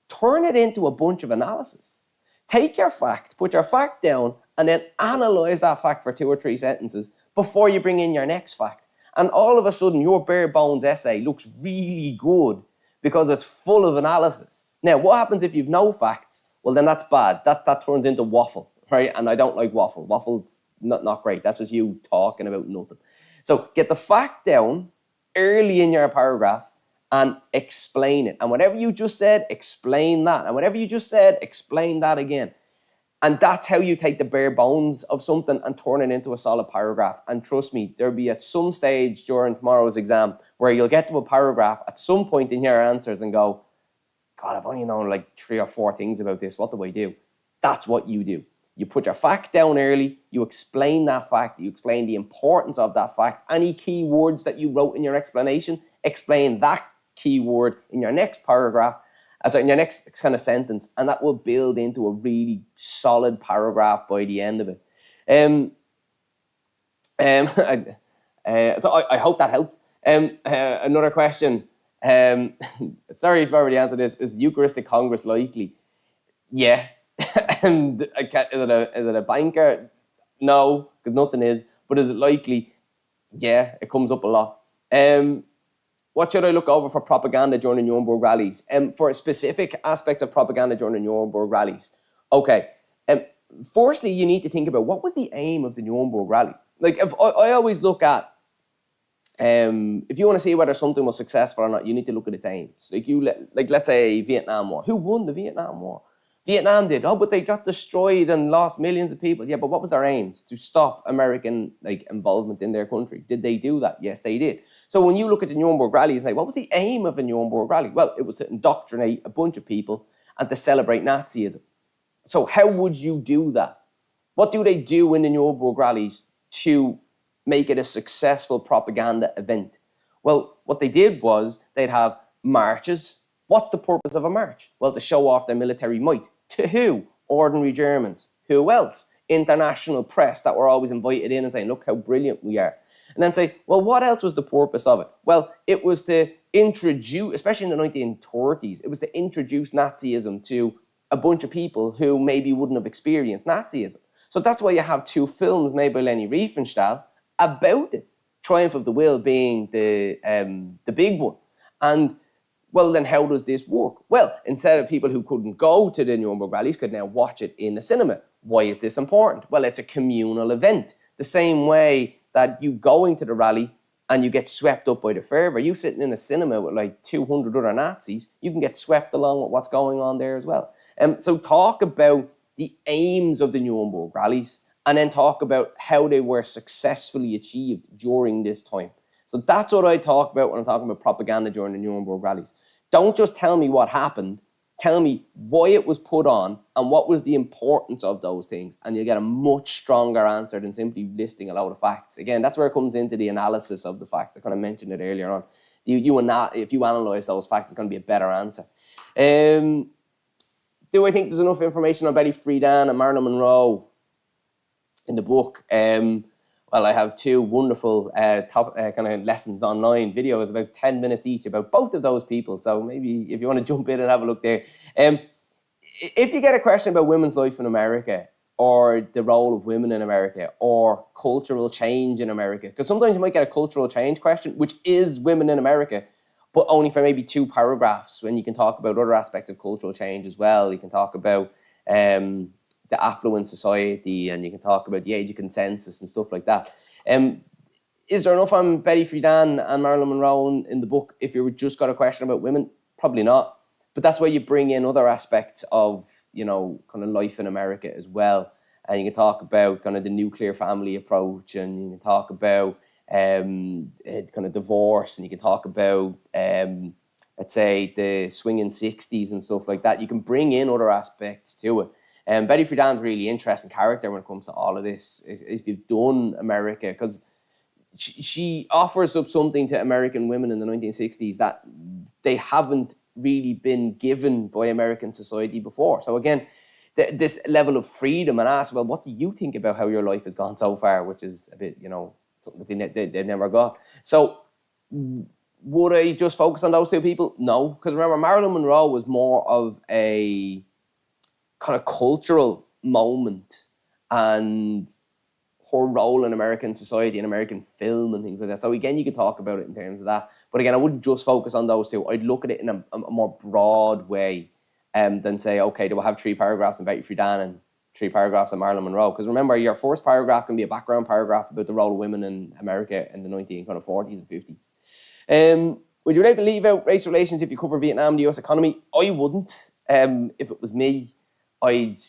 turn it into a bunch of analysis. Take your fact, put your fact down, and then analyse that fact for 2 or 3 sentences before you bring in your next fact. And all of a sudden, your bare bones essay looks really good because it's full of analysis. Now, what happens if you've no facts? Well, then that's bad. That turns into waffle, right? And I don't like waffle. Waffle's not great. That's just you talking about nothing. So get the fact down early in your paragraph and explain it. And whatever you just said, explain that. And whatever you just said, explain that again. And that's how you take the bare bones of something and turn it into a solid paragraph. And trust me, there'll be at some stage during tomorrow's exam where you'll get to a paragraph at some point in your answers and go, God, I've only known like 3 or 4 things about this. What do I do? That's what you do. You put your fact down early, you explain that fact, you explain the importance of that fact. Any key words that you wrote in your explanation, explain that key word in your next paragraph, in your next kind of sentence, and that will build into a really solid paragraph by the end of it. So I hope that helped. Another question. Sorry if I already answered this. Is Eucharistic Congress likely? Yeah. And is it a banker? No, because nothing is. But is it likely? Yeah, it comes up a lot. What should I look over for propaganda during the Nuremberg rallies? For specific aspects of propaganda during the Nuremberg rallies. Okay. Firstly, you need to think about what was the aim of the Nuremberg rally. Like, if I always look at, if you want to see whether something was successful or not, you need to look at its aims. Like let's say Vietnam War. Who won the Vietnam War? Vietnam did. Oh, but they got destroyed and lost millions of people. Yeah, but what was their aims? To stop American involvement in their country. Did they do that? Yes, they did. So when you look at the Nuremberg rally, it's like, what was the aim of the Nuremberg rally? Well, it was to indoctrinate a bunch of people and to celebrate Nazism. So how would you do that? What do they do in the Nuremberg rallies to make it a successful propaganda event? Well, what they did was they'd have marches. What's the purpose of a march? Well, to show off their military might. To who? Ordinary Germans. Who else? International press that were always invited in and saying, look how brilliant we are. And then say, well, what else was the purpose of it? Well, it was to introduce, especially in the 1930s, it was to introduce Nazism to a bunch of people who maybe wouldn't have experienced Nazism. So that's why you have 2 films made by Leni Riefenstahl about it. Triumph of the Will being the big one. And well, then how does this work? Well, instead of people who couldn't go to the Nuremberg rallies could now watch it in the cinema. Why is this important? Well, it's a communal event. The same way that you going to the rally and you get swept up by the fervour. You sitting in a cinema with like 200 other Nazis, you can get swept along with what's going on there as well. So talk about the aims of the Nuremberg rallies and then talk about how they were successfully achieved during this time. So that's what I talk about when I'm talking about propaganda during the Nuremberg rallies. Don't just tell me what happened. Tell me why it was put on and what was the importance of those things. And you'll get a much stronger answer than simply listing a load of facts. Again, that's where it comes into the analysis of the facts. I kind of mentioned it earlier on. If you analyse those facts, it's going to be a better answer. Do I think there's enough information on Betty Friedan and Marilyn Monroe in the book? Well, I have 2 wonderful kind of lessons online, videos about 10 minutes each about both of those people. So maybe if you want to jump in and have a look there. If you get a question about women's life in America or the role of women in America or cultural change in America, because sometimes you might get a cultural change question, which is women in America, but only for maybe 2 paragraphs when you can talk about other aspects of cultural change as well. You can talk about the affluent society, and you can talk about the age of consensus and stuff like that. Is there enough on Betty Friedan and Marilyn Monroe in the book if you just got a question about women? Probably not. But that's where you bring in other aspects of, kind of life in America as well. And you can talk about kind of the nuclear family approach, and you can talk about kind of divorce, and you can talk about, let's say, the swinging 60s and stuff like that. You can bring in other aspects to it. Betty Friedan's a really interesting character when it comes to all of this. If you've done America, because she offers up something to American women in the 1960s that they haven't really been given by American society before. So again, this level of freedom, and ask, well, what do you think about how your life has gone so far? Which is a bit, something that they never got. So would I just focus on those two people? No, because remember, Marilyn Monroe was more of a kind of cultural moment, and her role in American society and American film and things like that. So again, you could talk about it in terms of that. But again, I wouldn't just focus on those two. I'd look at it in a more broad way than say, okay, do I have 3 paragraphs on Betty Friedan and 3 paragraphs on Marilyn Monroe? Because remember, your first paragraph can be a background paragraph about the role of women in America in the 1940s and 50s. Would you like to leave out race relations if you cover Vietnam, the US economy? I wouldn't. If it was me, I'd...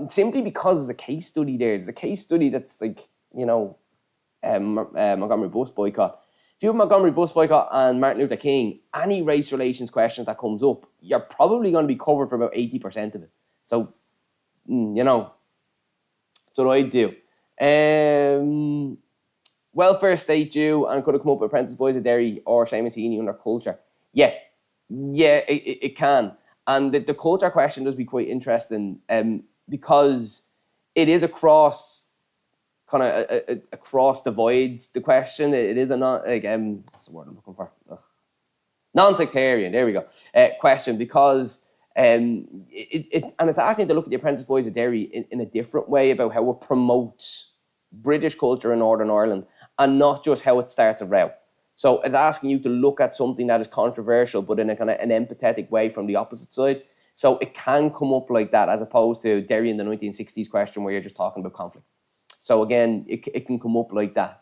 Simply because there's a case study there. There's a case study that's like, Montgomery bus boycott. If you have Montgomery bus boycott and Martin Luther King, any race relations questions that comes up, you're probably going to be covered for about 80% of it. So, that's what I'd do. Welfare state due and could have come up with Apprentice Boys of Derry or Seamus Heaney under culture. Yeah, it can. And the culture question does be quite interesting because it is across divides the question. It is a what's the word I'm looking for? Non-sectarian. There we go. Question because and it's asking to look at the Apprentice Boys of Derry in a different way about how it promotes British culture in Northern Ireland and not just how it starts a row. So it's asking you to look at something that is controversial, but in a kind of an empathetic way from the opposite side. So it can come up like that, as opposed to Derry in the 1960s question where you're just talking about conflict. So again, it can come up like that.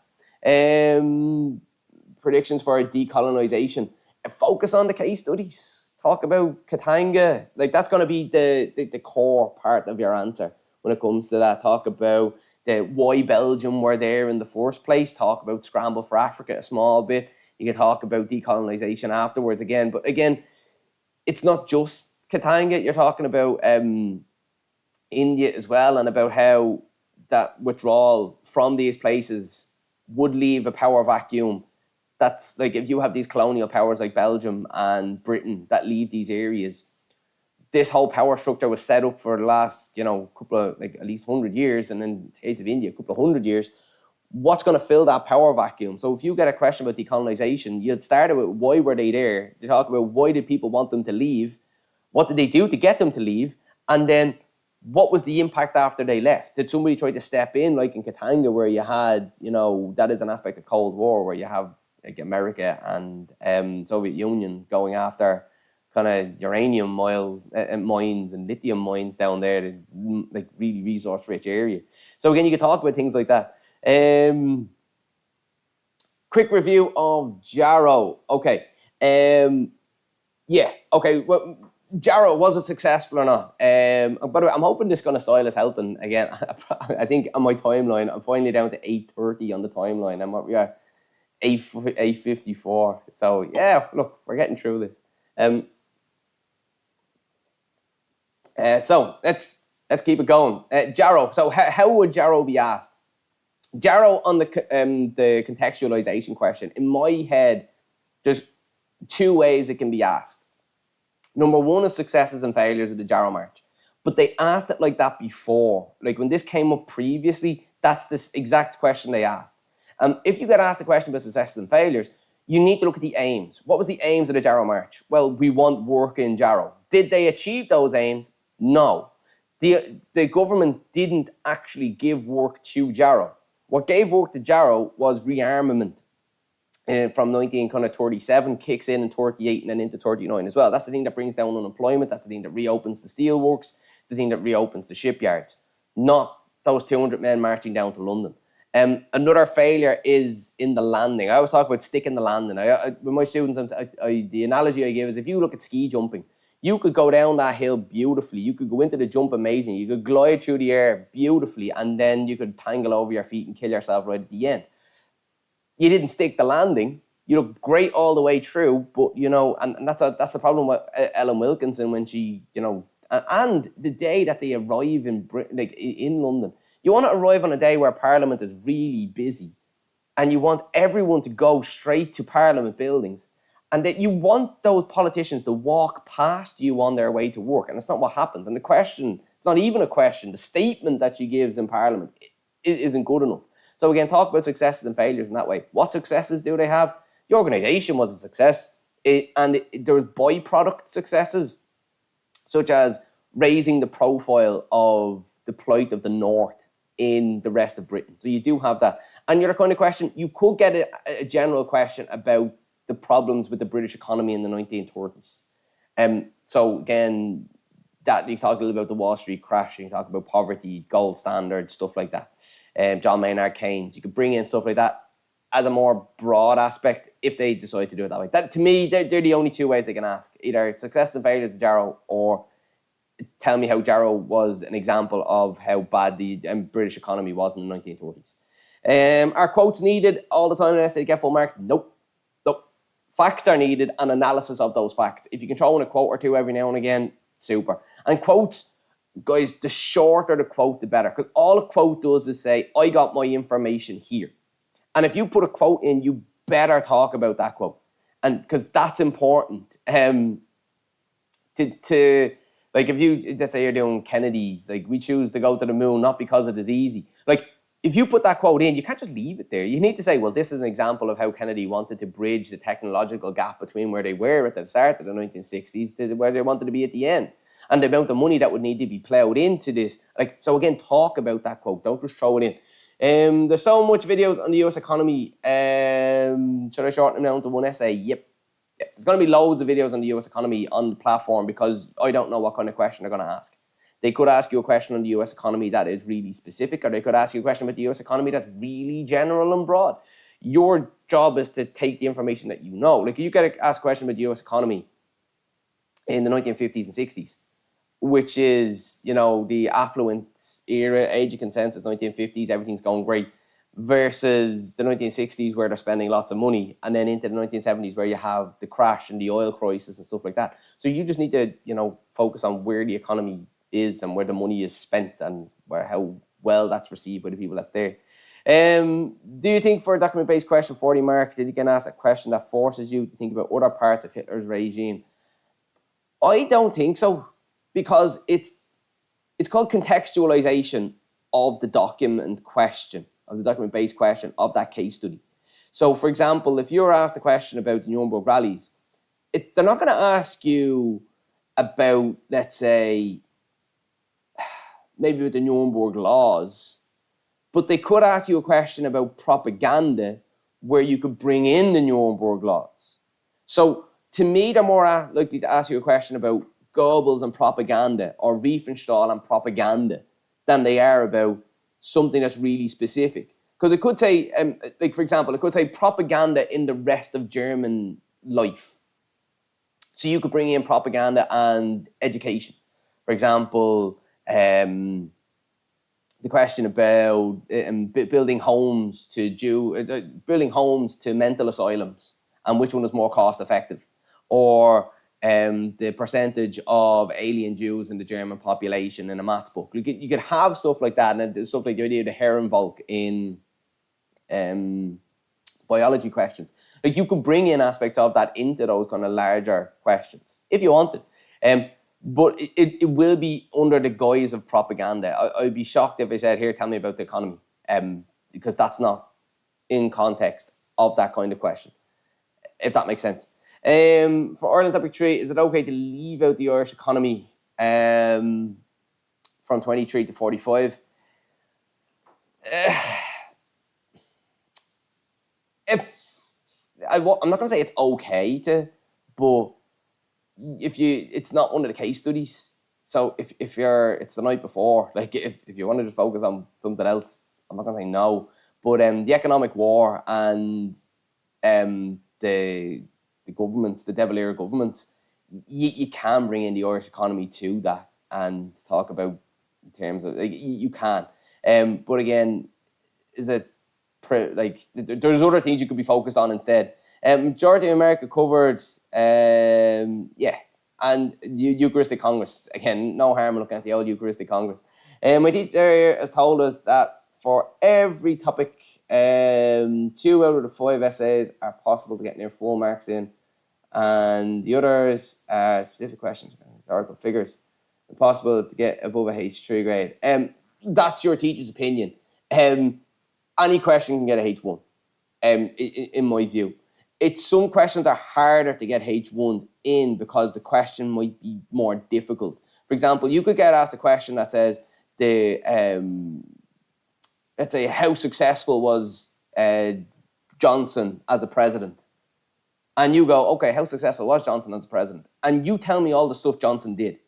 Predictions for decolonisation. Focus on the case studies. Talk about Katanga. Like that's going to be the core part of your answer when it comes to that. Talk about why Belgium were there in the first place. Talk about Scramble for Africa a small bit. You can talk about decolonisation afterwards again. But again, it's not just Katanga. You're talking about India as well, and about how that withdrawal from these places would leave a power vacuum. That's like if you have these colonial powers like Belgium and Britain that leave these areas, this whole power structure was set up for the last, couple of, like at least 100 years, and in the case of India, a couple of 100 years. What's going to fill that power vacuum? So if you get a question about decolonisation, you'd start with why were they there? They talk about why did people want them to leave? What did they do to get them to leave? And then what was the impact after they left? Did somebody try to step in, like in Katanga, where you had, that is an aspect of Cold War, where you have like America and Soviet Union going after kind of uranium mines and lithium mines down there, like really resource-rich area. So again, you could talk about things like that. Quick review of Jarrow. Okay. Okay. Well, Jarrow, was it successful or not? By the way, I'm hoping this kind of style is helping. Again, I think on my timeline, I'm finally down to 8:30 on the timeline. I'm up, 8:54. So yeah, look, we're getting through this. So let's keep it going. Jarrow. So how would Jarrow be asked? Jarrow on the contextualization question. In my head, there's 2 ways it can be asked. Number 1 is successes and failures of the Jarrow March. But they asked it like that before. Like when this came up previously, that's this exact question they asked. If you get asked a question about successes and failures, you need to look at the aims. What was the aims of the Jarrow March? Well, we want work in Jarrow. Did they achieve those aims? No. The government didn't actually give work to Jarrow. What gave work to Jarrow was rearmament. From 1937 kicks in 38 and then into 39 as well. That's the thing that brings down unemployment. That's the thing that reopens the steelworks. It's the thing that reopens the shipyards. Not those 200 men marching down to London. Another failure is in the landing. I always talk about sticking the landing. With my students, the analogy I give is if you look at ski jumping, you could go down that hill beautifully. You could go into the jump amazing. You could glide through the air beautifully, and then you could tangle over your feet and kill yourself right at the end. You didn't stick the landing. You look great all the way through, but and that's the problem with Ellen Wilkinson when she, and the day that they arrive in Britain, like in London, you want to arrive on a day where Parliament is really busy, and you want everyone to go straight to Parliament buildings, and that you want those politicians to walk past you on their way to work, and that's not what happens. And the question, it's not even a question. The statement that she gives in Parliament isn't good enough. So again, talk about successes and failures in that way. What successes do they have? The organization was a success, there was byproduct successes, such as raising the profile of the plight of the North in the rest of Britain. So you do have that. And you're the kind of question, you could get a general question about the problems with the British economy in the 1930s. So again, that you talk a little about the Wall Street crash, you talk about poverty, gold standard, stuff like that. John Maynard Keynes, you could bring in stuff like that as a more broad aspect if they decide to do it that way. That, to me, they're the only two ways they can ask. Either success and failures of Jarrow, or tell me how Jarrow was an example of how bad the British economy was in the 1930s. Are quotes needed all the time in an essay to get full marks? Nope. Facts are needed and analysis of those facts. If you can throw in a quote or two every now and again, super. And quotes, guys, the shorter the quote, the better. Because all a quote does is say, I got my information here. And if you put a quote in, you better talk about that quote. And because that's important. To like, if you, let's say you're doing Kennedy's, like, we choose to go to the moon, not because it is easy. Like, if you put that quote in, you can't just leave it there. You need to say, well, this is an example of how Kennedy wanted to bridge the technological gap between where they were at the start of the 1960s to where they wanted to be at the end. And the amount of money that would need to be ploughed into this. Like, so again, talk about that quote. Don't just throw it in. There's so much videos on the US economy. Should I shorten them down to one essay? Yep. There's going to be loads of videos on the US economy on the platform because I don't know what kind of question they're going to ask. They could ask you a question on the US economy that is really specific, or they could ask you a question about the US economy that's really general and broad. Your job is to take the information that you know. Like, you get asked a question about the US economy in the 1950s and 60s, which is, you know, the affluent era, age of consensus, 1950s, everything's going great, versus the 1960s where they're spending lots of money, and then into the 1970s where you have the crash and the oil crisis and stuff like that. So you just need to, you know, focus on where the economy is and where the money is spent and how well that's received by the people that's there. Do you think, for a document-based question, 40 mark, did you get asked a question that forces you to think about other parts of Hitler's regime? I don't think so, because it's called contextualization of the document question, of the document-based question of that case study. So, for example, if you're asked a question about the Nuremberg rallies, they're not going to ask you about, let's say, maybe with the Nuremberg laws, but they could ask you a question about propaganda where you could bring in the Nuremberg laws. So to me, they're more likely to ask you a question about Goebbels and propaganda, or Riefenstahl and propaganda, than they are about something that's really specific. Because it could say, like, for example, it could say propaganda in the rest of German life. So you could bring in propaganda and education. For example, the question about building homes to mental asylums, and which one is more cost effective, or the percentage of alien Jews in the German population in a maths book. You could have stuff like that, and stuff like the idea of the Herrenvolk in biology questions. Like, you could bring in aspects of that into those kind of larger questions if you wanted. But it will be under the guise of propaganda. I'd be shocked if I said, here, tell me about the economy, because that's not in context of that kind of question, if that makes sense. For Ireland topic 3, is it okay to leave out the Irish economy from 23 to 45? I'm not going to say it's okay to, but it's not one of the case studies. So if it's the night before, like, if you wanted to focus on something else, I'm not gonna say no. But the economic war and the governments, the De Valera governments, you can bring in the Irish economy to that and talk about in terms of, like, you can. But again, is it there's other things you could be focused on instead. Majority of America covered, and Eucharistic Congress. Again, no harm in looking at the old Eucharistic Congress. My teacher has told us that for every topic, 2 out of the 5 essays are possible to get near full marks in, and the others are specific questions, historical figures, possible to get above a H3 grade. That's your teacher's opinion. any question can get a H1, in my view. Some questions are harder to get H1s in because the question might be more difficult. For example, you could get asked a question that says, let's say, how successful was Johnson as a president? And you go, okay, how successful was Johnson as a president? And you tell me all the stuff Johnson did.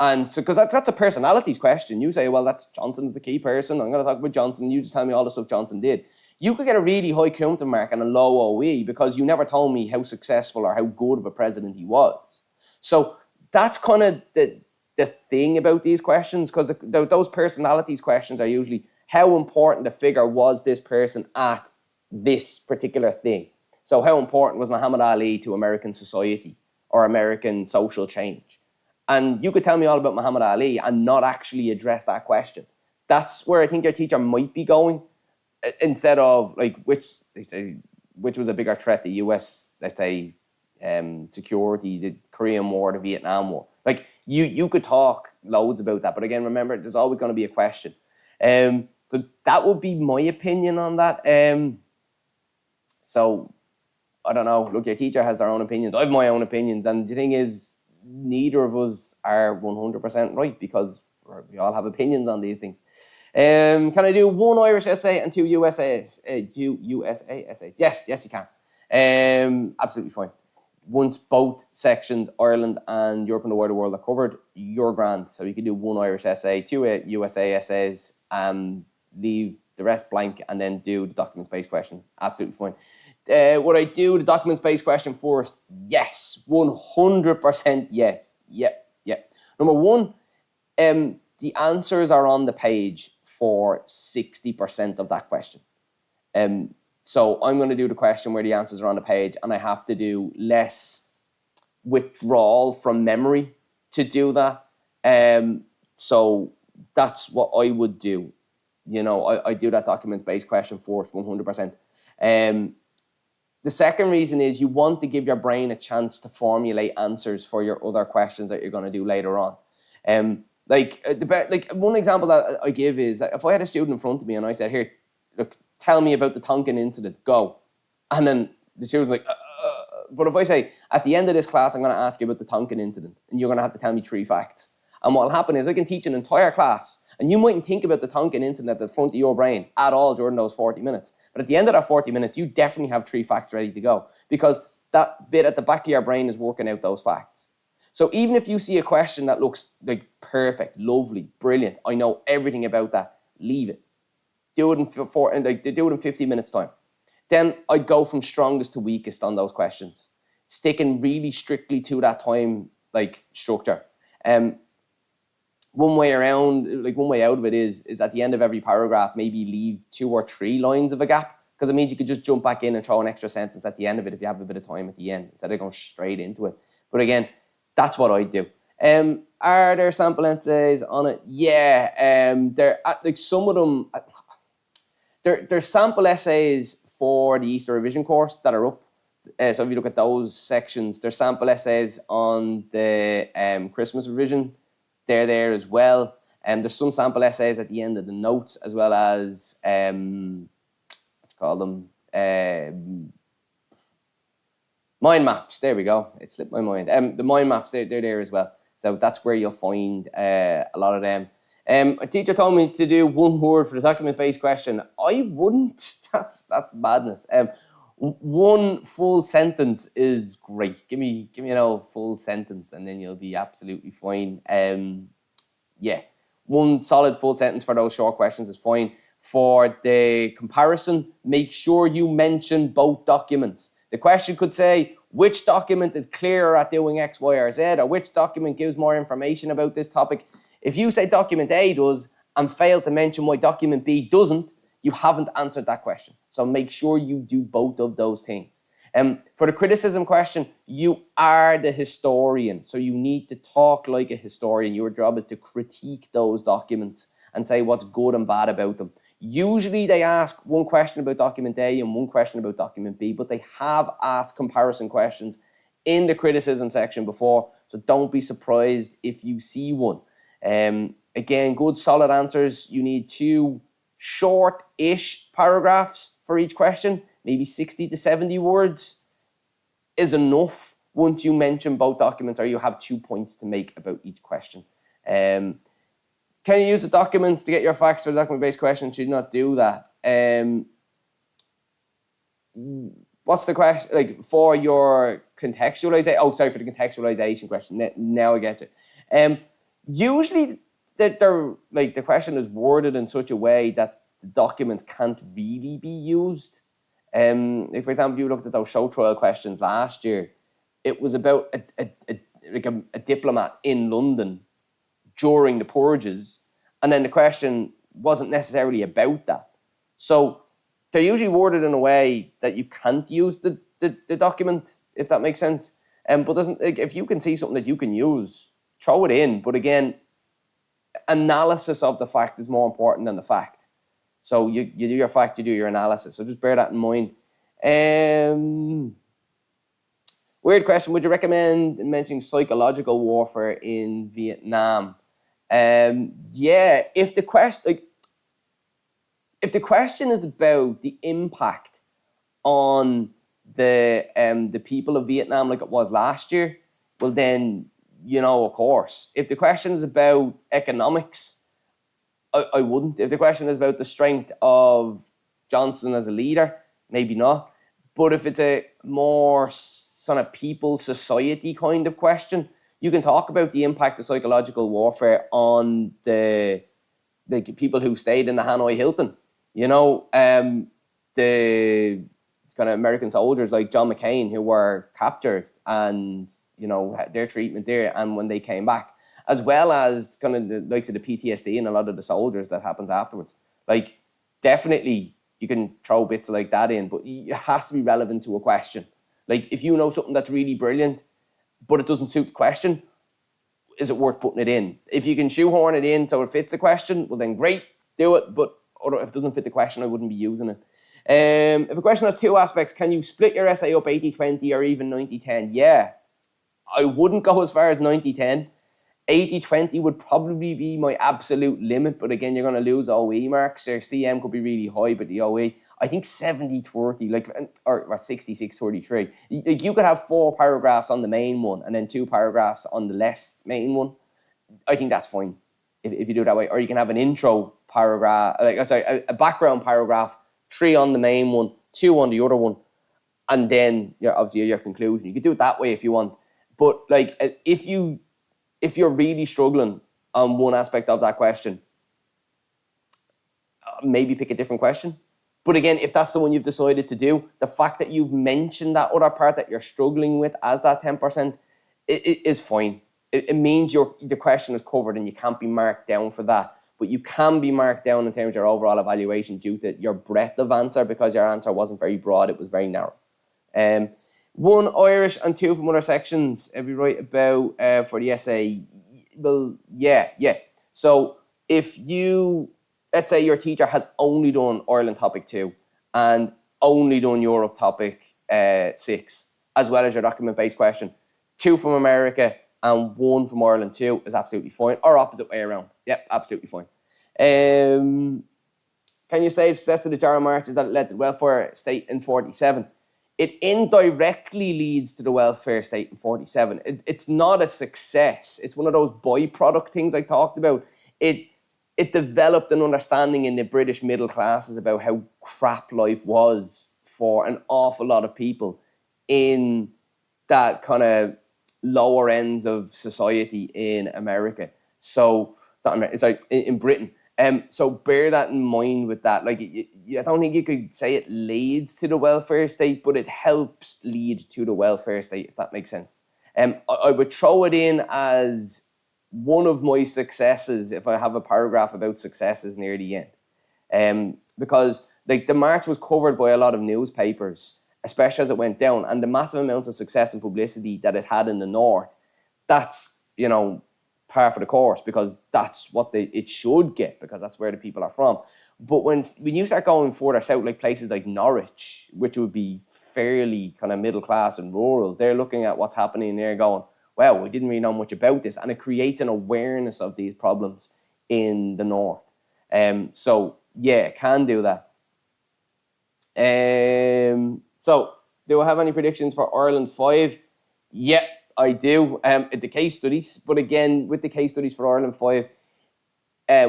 And so, because that's a personalities question. You say, well, that's Johnson's the key person. I'm going to talk about Johnson. You just tell me all the stuff Johnson did. You could get a really high counter mark and a low OE because you never told me how successful or how good of a president he was. So that's kind of the thing about these questions, because those personalities questions are usually how important a figure was this person at this particular thing. So how important was Muhammad Ali to American society or American social change? And you could tell me all about Muhammad Ali and not actually address that question. That's where I think your teacher might be going, instead of like which was a bigger threat, the US, let's say, security, the Korean War, the Vietnam War. Like you could talk loads about that, but again, remember, there's always going to be a question. So that would be my opinion on that. So I don't know. Look, your teacher has their own opinions. I have my own opinions, and the thing is, neither of us are 100% right because we all have opinions on these things. Can I do one Irish essay and two USA essays? Yes, you can. Absolutely fine. Once both sections, Ireland and Europe and the wider world, are covered, you're grand. So you can do one Irish essay, two USA essays, leave the rest blank, and then do the document-based question. Absolutely fine. Would I do the document-based question first? Yes, 100% yes. Yep. Number one, the answers are on the page for 60% of that question. So I'm going to do the question where the answers are on the page, and I have to do less withdrawal from memory to do that. So that's what I would do. I do that document-based question first, 100%. The second reason is you want to give your brain a chance to formulate answers for your other questions that you're going to do later on. Like one example that I give is that if I had a student in front of me and I said, here, look, tell me about the Tonkin incident, go. And then the student's like, but if I say, at the end of this class, I'm going to ask you about the Tonkin incident, and you're going to have to tell me 3 facts. And what will happen is I can teach an entire class, and you mightn't think about the Tonkin incident at the front of your brain at all during those 40 minutes. But at the end of that 40 minutes, you definitely have 3 facts ready to go, because that bit at the back of your brain is working out those facts. So even if you see a question that looks like perfect, lovely, brilliant, I know everything about that, leave it. Do it in 15 minutes time. Then I'd go from strongest to weakest on those questions, sticking really strictly to that time structure. One way out of it is at the end of every paragraph, maybe leave 2 or 3 lines of a gap, because it means you could just jump back in and throw an extra sentence at the end of it if you have a bit of time at the end, instead of going straight into it. But again, that's what I do. Are there sample essays on it? Yeah. Some of them, there's sample essays for the Easter revision course that are up. So if you look at those sections, there's sample essays on the Christmas revision. They're there as well. There's some sample essays at the end of the notes, as well as what do you call them? Mind maps. There we go. It slipped my mind. The mind maps, they're there as well. So that's where you'll find a lot of them. A teacher told me to do one word for the document-based question. I wouldn't. That's madness. One full sentence is great. Give me a full sentence, and then you'll be absolutely fine. One solid full sentence for those short questions is fine. For the comparison, make sure you mention both documents. The question could say, which document is clearer at doing X, Y, or Z, or which document gives more information about this topic. If you say document A does and fail to mention why document B doesn't, you haven't answered that question. So make sure you do both of those things. For the criticism question, you are the historian, so you need to talk like a historian. Your job is to critique those documents and say what's good and bad about them. Usually they ask one question about document A and one question about document B, but they have asked comparison questions in the criticism section before, so don't be surprised if you see one. Again, good solid answers. You need 2 short-ish paragraphs for each question, maybe 60 to 70 words, is enough once you mention both documents or you have 2 points to make about each question. Can you use the documents to get your facts for the document-based question? Should not do that. What's the question, like, for your contextualization? Oh, sorry, for the contextualization question. Now I get it. Usually, the question is worded in such a way that the documents can't really be used. Like, for example, you looked at those show trial questions last year. It was about a diplomat in London during the purges, and then the question wasn't necessarily about that. So they're usually worded in a way that you can't use the document, if that makes sense. But if you can see something that you can use, throw it in. But again, analysis of the fact is more important than the fact. So you do your fact, you do your analysis. So just bear that in mind. Weird question. Would you recommend mentioning psychological warfare in Vietnam? Yeah, if the question is about the impact on the people of Vietnam like it was last year, well then, of course. If the question is about economics, I wouldn't. If the question is about the strength of Johnson as a leader, maybe not. But if it's a more sort of people, society kind of question, you can talk about the impact of psychological warfare on the people who stayed in the Hanoi Hilton. The kind of American soldiers like John McCain who were captured and, their treatment there and when they came back, as well as kind of the likes of the PTSD and a lot of the soldiers that happens afterwards. Like, definitely you can throw bits like that in, but it has to be relevant to a question. Like, if you know something that's really brilliant, but it doesn't suit the question, is it worth putting it in? If you can shoehorn it in so it fits the question, well then great, do it. But if it doesn't fit the question, I wouldn't be using it. If a question has two aspects, can you split your essay up 80-20 or even 90-10? Yeah, I wouldn't go as far as 90-10. 80-20 would probably be my absolute limit, but again, you're going to lose OE marks. Your CM could be really high, but the OE, I think 70-30, or 66-33. You could have 4 paragraphs on the main one and then 2 paragraphs on the less main one. I think that's fine if you do it that way. Or you can have an intro paragraph, a background paragraph, 3 on the main one, 2 on the other one, and then obviously your conclusion. You could do it that way if you want. But if you're really struggling on one aspect of that question, maybe pick a different question. But again, if that's the one you've decided to do, the fact that you've mentioned that other part that you're struggling with as that 10%, it is fine. It means the question is covered and you can't be marked down for that. But you can be marked down in terms of your overall evaluation due to your breadth of answer, because your answer wasn't very broad, it was very narrow. 1 Irish and 2 from other sections, if you write about for the essay, well, yeah. So if let's say your teacher has only done Ireland topic 2 and only done Europe topic 6, as well as your document-based question, 2 from America and 1 from Ireland 2 is absolutely fine, or opposite way around. Yep, absolutely fine. Can you say the success of the Jarrah March is that it led to the welfare state in 47? It indirectly leads to the welfare state in 47. It's not a success. It's one of those byproduct things I talked about. It developed an understanding in the British middle classes about how crap life was for an awful lot of people in that kind of lower ends of society in America. So, in Britain. So bear that in mind with that. I don't think you could say it leads to the welfare state, but it helps lead to the welfare state, if that makes sense. I would throw it in as one of my successes if I have a paragraph about successes near the end. Because the march was covered by a lot of newspapers, especially as it went down, and the massive amounts of success and publicity that it had in the north, that's, par for the course, because that's what it should get, because that's where the people are from. But when you start going further south, like places like Norwich, which would be fairly kind of middle class and rural, they're looking at what's happening there going, well, we didn't really know much about this. And it creates an awareness of these problems in the north. So Yeah, can do that. So, do I have any predictions for Ireland 5? Yeah, I do. The case studies, but again, with the case studies for Ireland 5,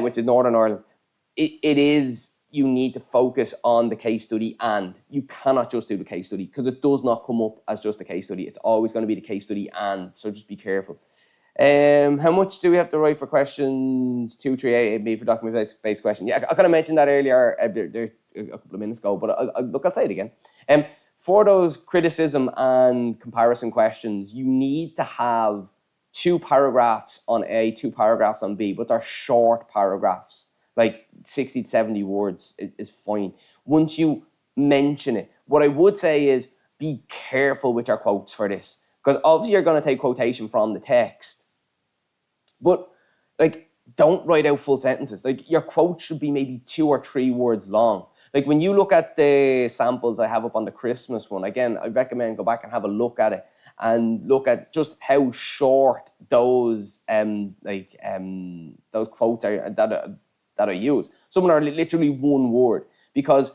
which is Northern Ireland, it is, you need to focus on the case study, and you cannot just do the case study because it does not come up as just a case study. It's always going to be the case study, and so just be careful. How much do we have to write for questions 2, 3, 8, B for document-based question? Yeah, I kind of mentioned that earlier there a couple of minutes ago, but look, I'll say it again. For those criticism and comparison questions, you need to have 2 paragraphs on A, 2 paragraphs on B, but they're short paragraphs, like 60 to 70 words is fine. Once you mention it, what I would say is be careful with your quotes for this, because obviously you're going to take quotation from the text, but like, don't write out full sentences. Like, your quote should be maybe 2 or 3 words long. Like, when you look at the samples I have up on the Christmas one, again, I recommend go back and have a look at it and look at just how short those quotes are that I use. Some are literally 1 word, because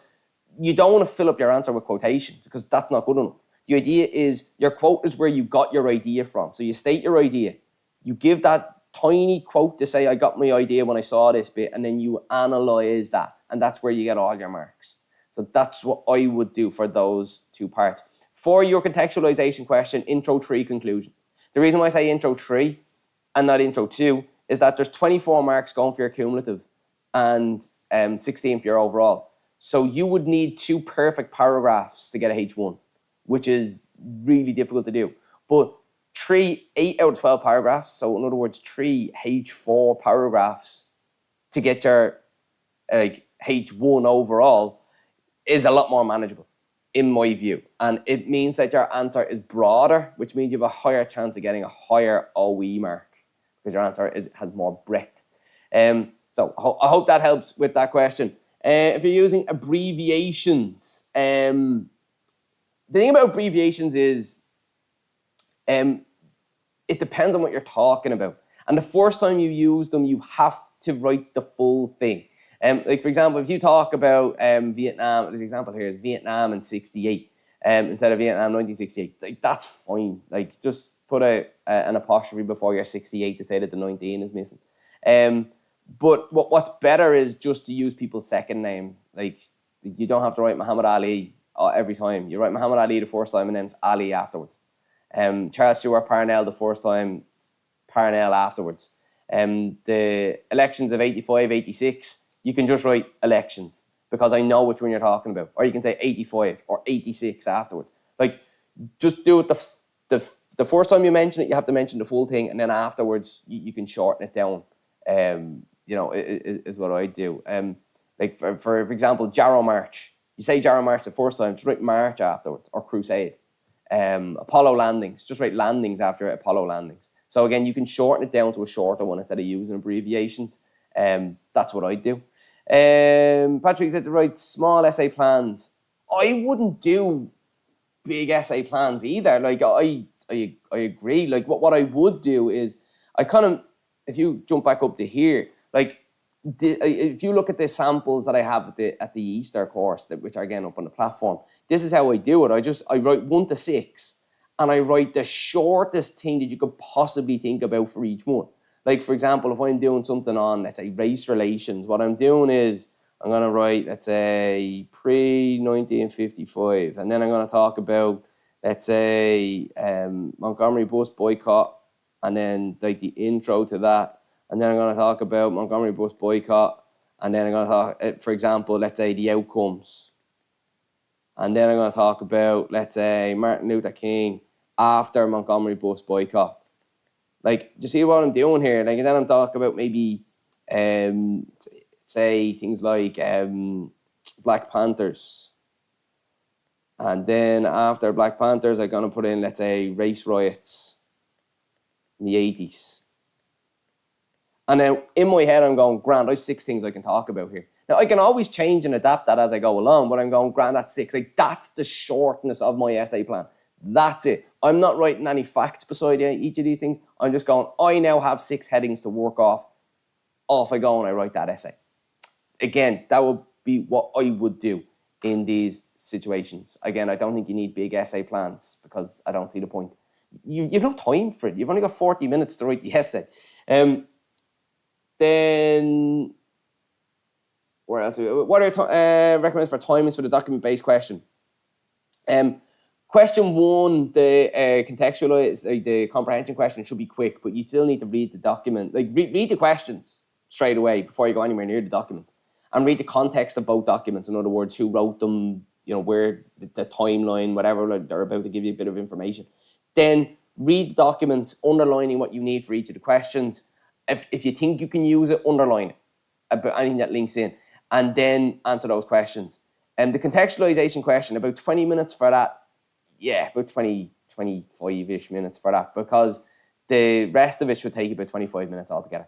you don't want to fill up your answer with quotations, because that's not good enough. The idea is your quote is where you got your idea from. So you state your idea, you give that tiny quote to say, I got my idea when I saw this bit, and then you analyze that, and that's where you get all your marks. So that's what I would do for those 2 parts. For your contextualization question, intro 3, conclusion. The reason why I say intro 3 and not intro 2 is that there's 24 marks going for your cumulative and 16 for your overall. So you would need 2 perfect paragraphs to get a H1, which is really difficult to do. But 8 out of 12 paragraphs, so in other words, 3 H4 paragraphs to get your H1 overall is a lot more manageable, in my view. And it means that your answer is broader, which means you have a higher chance of getting a higher OE mark, because your answer has more breadth. So I hope that helps with that question. If you're using abbreviations, the thing about abbreviations is, it depends on what you're talking about. And the first time you use them, you have to write the full thing. Like, for example, if you talk about Vietnam, the example here is Vietnam in 68 instead of Vietnam 1968. Like, that's fine. Like, just put an apostrophe before your 68 to say that the 19 is missing. But what's better is just to use people's second name. Like, you don't have to write Muhammad Ali every time. You write Muhammad Ali the first time, and then it's Ali afterwards. Charles Stewart Parnell the first time, Parnell afterwards. The elections of 85, 86, you can just write elections, because I know which one you're talking about. Or you can say 85 or 86 afterwards. Like, just do it the first time you mention it, you have to mention the full thing, and then afterwards you can shorten it down. Is what I do. Like, for example, Jarrow March. You say Jarrow March the first time, just write March afterwards, or Crusade. Apollo landings, just write landings after Apollo landings. So again, you can shorten it down to a shorter one instead of using abbreviations. That's what I do. Patrick said to write small essay plans. I wouldn't do big essay plans either. Like, I agree. Like, what I would do is, I kind of, if you jump back up to here, like, if you look at the samples that I have at the Easter course, which are again up on the platform, this is how I do it. I write 1 to 6, and I write the shortest thing that you could possibly think about for each one. Like, for example, if I'm doing something on, let's say, race relations, what I'm doing is I'm going to write, let's say, pre-1955, and then I'm going to talk about, let's say, Montgomery bus boycott, and then like the intro to that. And then I'm going to talk about Montgomery bus boycott. And then I'm going to talk, for example, let's say the outcomes. And then I'm going to talk about, let's say, Martin Luther King after Montgomery bus boycott. Like, do you see what I'm doing here? Like, and then I'm talking about maybe, say, things like Black Panthers. And then after Black Panthers, I'm going to put in, let's say, race riots in the 80s. And then in my head, I'm going, grand, I have 6 things I can talk about here. Now, I can always change and adapt that as I go along, but I'm going, grand, that's 6. Like, that's the shortness of my essay plan. That's it. I'm not writing any facts beside each of these things. I'm just going, I now have 6 headings to work off. Off I go and I write that essay. again, that would be what I would do in these situations. Again, I don't think you need big essay plans because I don't see the point. You've no time for it. You've only got 40 minutes to write the essay. Then, where else? What are recommends for timings for the document-based question? Question one, the contextualize, the comprehension question should be quick, but you still need to read the document. Like read the questions straight away before you go anywhere near the documents, and read the context of both documents. In other words, who wrote them, where the timeline, whatever. Like they're about to give you a bit of information. Then read the documents, underlining what you need for each of the questions. If you think you can use it, underline it about anything that links in, and then answer those questions. And the contextualization question, about 20 minutes for that. Yeah, about 20, 25-ish minutes for that, because the rest of it should take about 25 minutes altogether.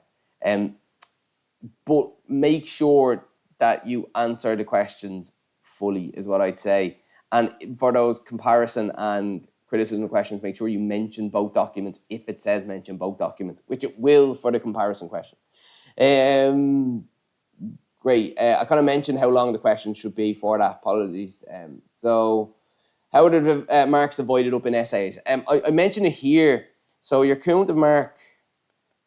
But make sure that you answer the questions fully, is what I'd say. And for those comparison and criticism questions, make sure you mention both documents if it says mention both documents, which it will for the comparison question. Great. I kind of mentioned how long the question should be for that. Apologies. So how are the marks divided up in essays? I mentioned it here. So your cumulative mark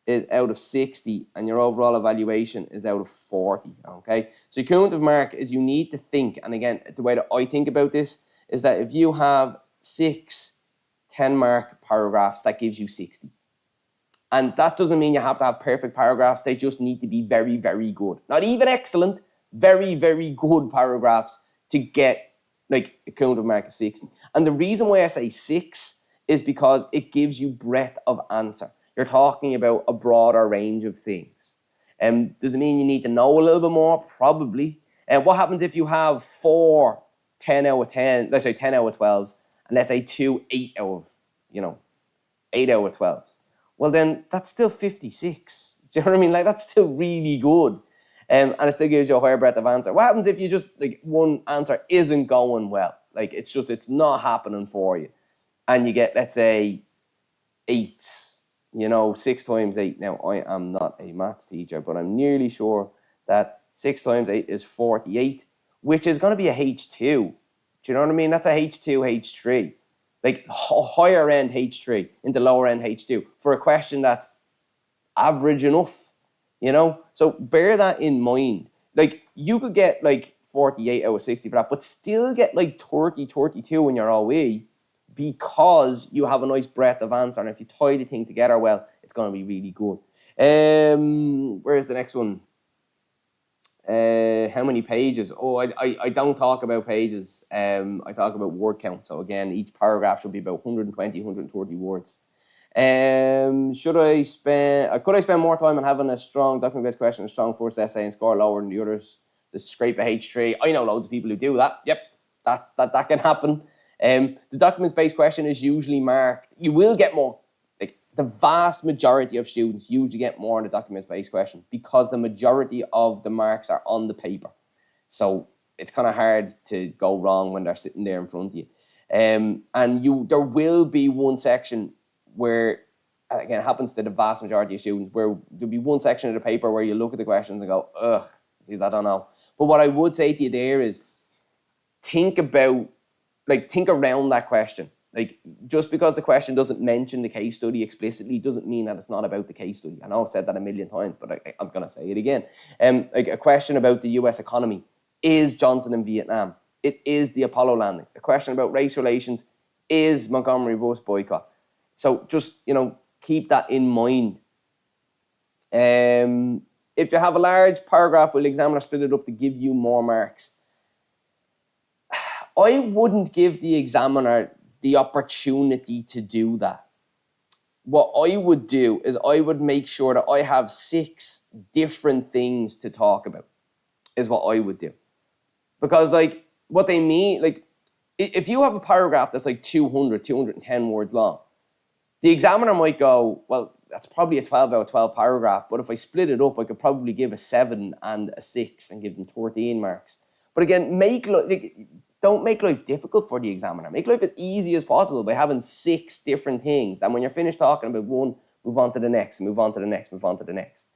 is out of 60 and your overall evaluation is out of 40, okay? So your cumulative mark is you need to think, and again, the way that I think about this is that if you have 6 10-mark paragraphs, that gives you 60. And that doesn't mean you have to have perfect paragraphs. They just need to be very, very good. Not even excellent, very, very good paragraphs to get like a cumulative mark of 60. And the reason why I say 6 is because it gives you breadth of answer. You're talking about a broader range of things. Does it mean you need to know a little bit more? Probably. And what happens if you have 4 10 out of 10, let's say 10 out of 12s, and let's say 2 8 out of, 8 out of 12s? Well, then that's still 56. Do you know what I mean? Like, that's still really good. And it still gives you a higher breadth of answer. What happens if you just, like, one answer isn't going well? Like, it's not happening for you. And you get, let's say, 8, 6 times 8. Now, I am not a maths teacher, but I'm nearly sure that 6 times 8 is 48, which is going to be a H2. Do you know what I mean? That's a H2, H3. Like, higher end H3 into lower end H2 for a question that's average enough, So bear that in mind. Like, you could get like 48 out of 60 for that, but still get like 30, 32 in your OE because you have a nice breadth of answer. And if you tie the thing together well, it's going to be really good. Where's the next one? How many pages? Oh, I don't talk about pages. I talk about word count. So again, each paragraph should be about 120, 130 words. Could I spend more time on having a strong document-based question, a strong first essay, and score lower than the others? The scrape a H3. I know loads of people who do that. Yep, that can happen. The documents-based question is usually marked. You will get more. Like, the vast majority of students usually get more on the documents-based question because the majority of the marks are on the paper. So it's kind of hard to go wrong when they're sitting there in front of you. And there will be one section where, again, it happens to the vast majority of students, where there'll be one section of the paper where you look at the questions and go, ugh, geez, I don't know. But what I would say to you there is think around that question. Like, just because the question doesn't mention the case study explicitly doesn't mean that it's not about the case study. I know I've said that a million times, but I'm going to say it again. Like a question about the US economy is Johnson in Vietnam. It is the Apollo landings. A question about race relations is Montgomery bus boycott. So just, keep that in mind. If you have a large paragraph, will the examiner split it up to give you more marks? I wouldn't give the examiner the opportunity to do that. What I would do is I would make sure that I have 6 different things to talk about, is what I would do. Because, like, what they mean, like, if you have a paragraph that's like 200, 210 words long, the examiner might go, well, that's probably a 12 out of 12 paragraph, but if I split it up, I could probably give a 7 and a 6 and give them 13 marks. But again, don't make life difficult for the examiner. Make life as easy as possible by having 6 different things. And when you're finished talking about one, move on to the next, move on to the next, move on to the next.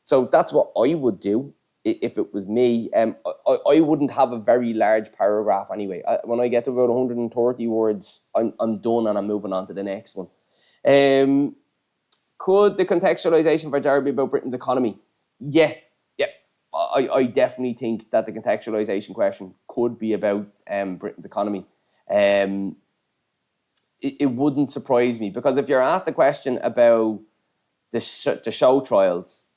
So that's what I would do. if it was me, I wouldn't have a very large paragraph anyway. When I get to about 130 words, I'm done and I'm moving on to the next one. Could the contextualization for Jared be about Britain's economy? Yeah. I definitely think that the contextualization question could be about Britain's economy. It wouldn't surprise me, because if you're asked a question about the show trials,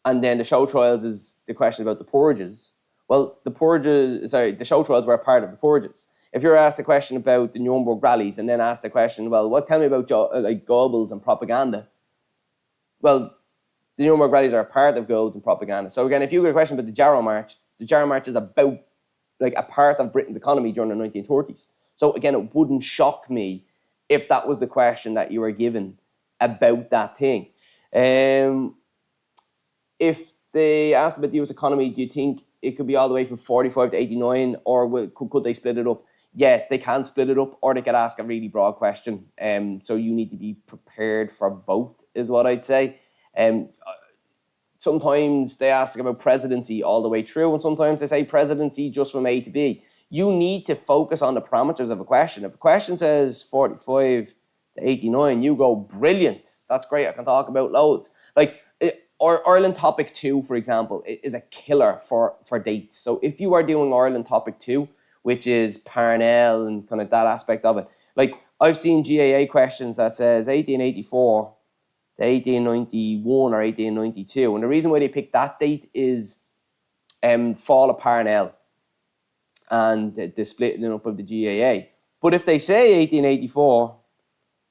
and then the show trials is the question about the purges, well, the show trials were a part of the purges. If you're asked a question about the Nuremberg rallies and then asked a question, well, tell me about like Goebbels and propaganda, well, the Nuremberg rallies are a part of Goebbels and propaganda. So again, if you get a question about the Jarrow March is about like a part of Britain's economy during the 1930s. So again, it wouldn't shock me if that was the question that you were given about that thing. If they asked about the US economy, do you think it could be all the way from 45 to 89, or could they split it up? Yeah, they can split it up, or they could ask a really broad question. So you need to be prepared for both, is what I'd say. Sometimes they ask about presidency all the way through, and sometimes they say presidency just from A to B. You need to focus on the parameters of a question. If a question says 45 to 89, you go, brilliant, that's great, I can talk about loads. Like, or Ireland Topic 2, for example, is a killer for dates. So if you are doing Ireland Topic 2, which is Parnell and kind of that aspect of it, like I've seen GAA questions that says 1884 to 1891 or 1892. And the reason why they picked that date is fall of Parnell and the splitting up of the GAA. But if they say 1884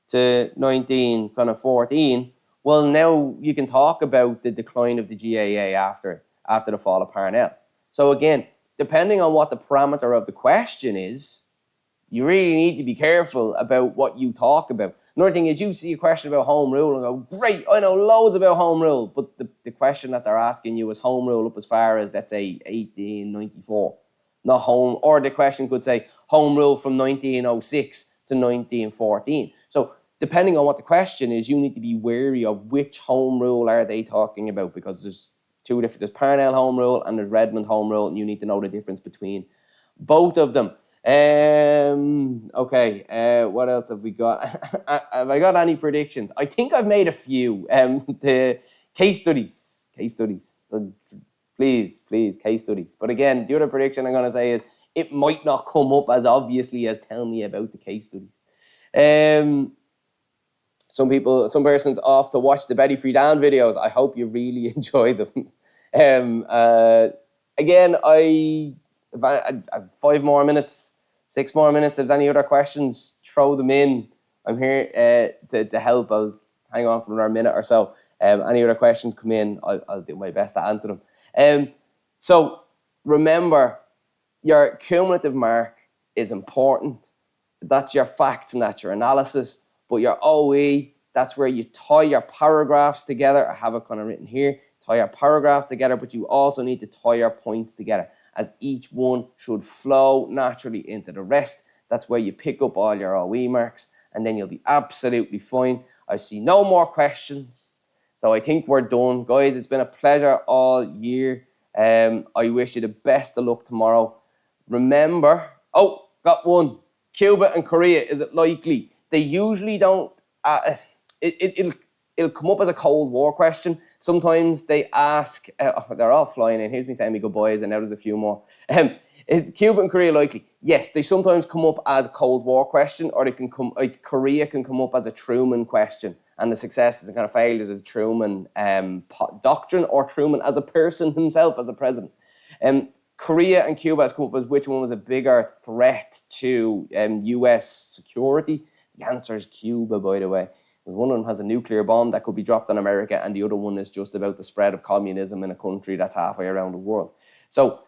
to 1914, well, now you can talk about the decline of the GAA after the fall of Parnell. So again, depending on what the parameter of the question is, you really need to be careful about what you talk about. Another thing is, you see a question about home rule and go, great, I know loads about home rule, but the question that they're asking you is home rule up as far as, let's say, 1894. Not home, or the question could say home rule from 1906 to 1914. So depending on what the question is, you need to be wary of which home rule are they talking about, because there's two different, there's Parnell home rule and there's Redmond home rule, and you need to know the difference between both of them. Okay, what else have we got? Have I got any predictions? I think I've made a few. The case studies. So please, case studies. But again, the other prediction I'm going to say is it might not come up as obviously as tell me about the case studies. Some persons off to watch the Betty Friedan videos. I hope you really enjoy them. Again, I have 5 more minutes, 6 more minutes. If there's any other questions, throw them in. I'm here to help. I'll hang on for another minute or so. Any other questions come in, I'll do my best to answer them. So remember, your cumulative mark is important. That's your facts and that's your analysis. But your OE, that's where you tie your paragraphs together. I have it kind of written here. Tie your paragraphs together, but you also need to tie your points together, as each one should flow naturally into the rest. That's where you pick up all your OE marks, and then you'll be absolutely fine. I see no more questions, so I think we're done. Guys, it's been a pleasure all year. I wish you the best of luck tomorrow. Remember, got one. Cuba and Korea, is it likely? They usually don't, it'll come up as a Cold War question. Sometimes they ask, they're all flying in. Here's me saying me goodbyes, and now there's a few more. Is Cuba and Korea likely? Yes, they sometimes come up as a Cold War question, or they can come, like Korea can come up as a Truman question, and the successes and kind of failures of the Truman doctrine, or Truman as a person himself, as a president. Korea and Cuba has come up as which one was a bigger threat to US security. The answer is Cuba, by the way. Because one of them has a nuclear bomb that could be dropped on America, and the other one is just about the spread of communism in a country that's halfway around the world. So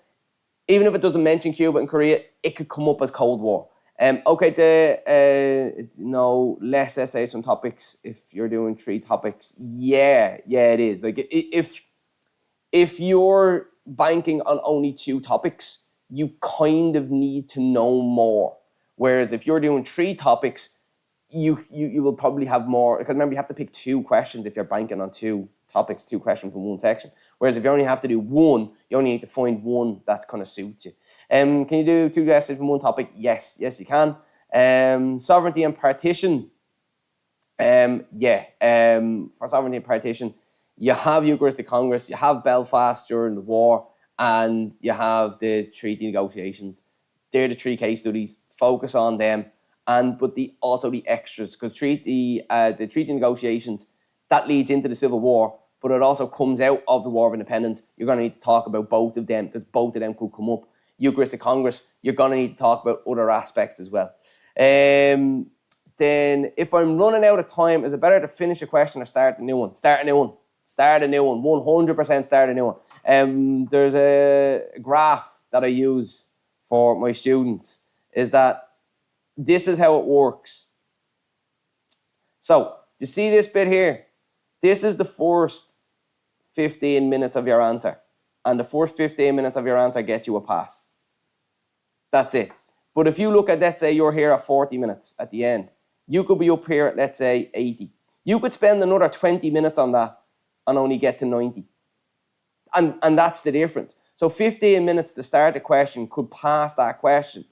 even if it doesn't mention Cuba and Korea, it could come up as Cold War. Less essays from topics if you're doing 3 topics. Yeah, it is. Like if you're banking on only 2 topics, you kind of need to know more. Whereas if you're doing 3 topics, you will probably have more, because remember, you have to pick 2 questions if you're banking on 2 topics, 2 questions from one section. Whereas if you only have to do one, you only need to find one that kind of suits you. Can you do 2 questions from one topic? Yes, you can. Sovereignty and partition. For sovereignty and partition, you have Eucharistic Congress, you have Belfast during the war, and you have the treaty negotiations. They're the 3 case studies. Focus on them, but also the extras, because the treaty negotiations, that leads into the Civil War, but it also comes out of the War of Independence. You're going to need to talk about both of them, because both of them could come up. Eucharistic Congress, you're going to need to talk about other aspects as well. Then, if I'm running out of time, is it better to finish a question or start a new one? Start a new one. 100% start a new one. There's a graph that I use for my students, is that this is how it works. So, you see this bit here? This is the first 15 minutes of your answer. And the first 15 minutes of your answer get you a pass. That's it. But if you look at, let's say you're here at 40 minutes at the end, you could be up here at, let's say, 80. You could spend another 20 minutes on that and only get to 90. And that's the difference. So 15 minutes to start a question could pass that question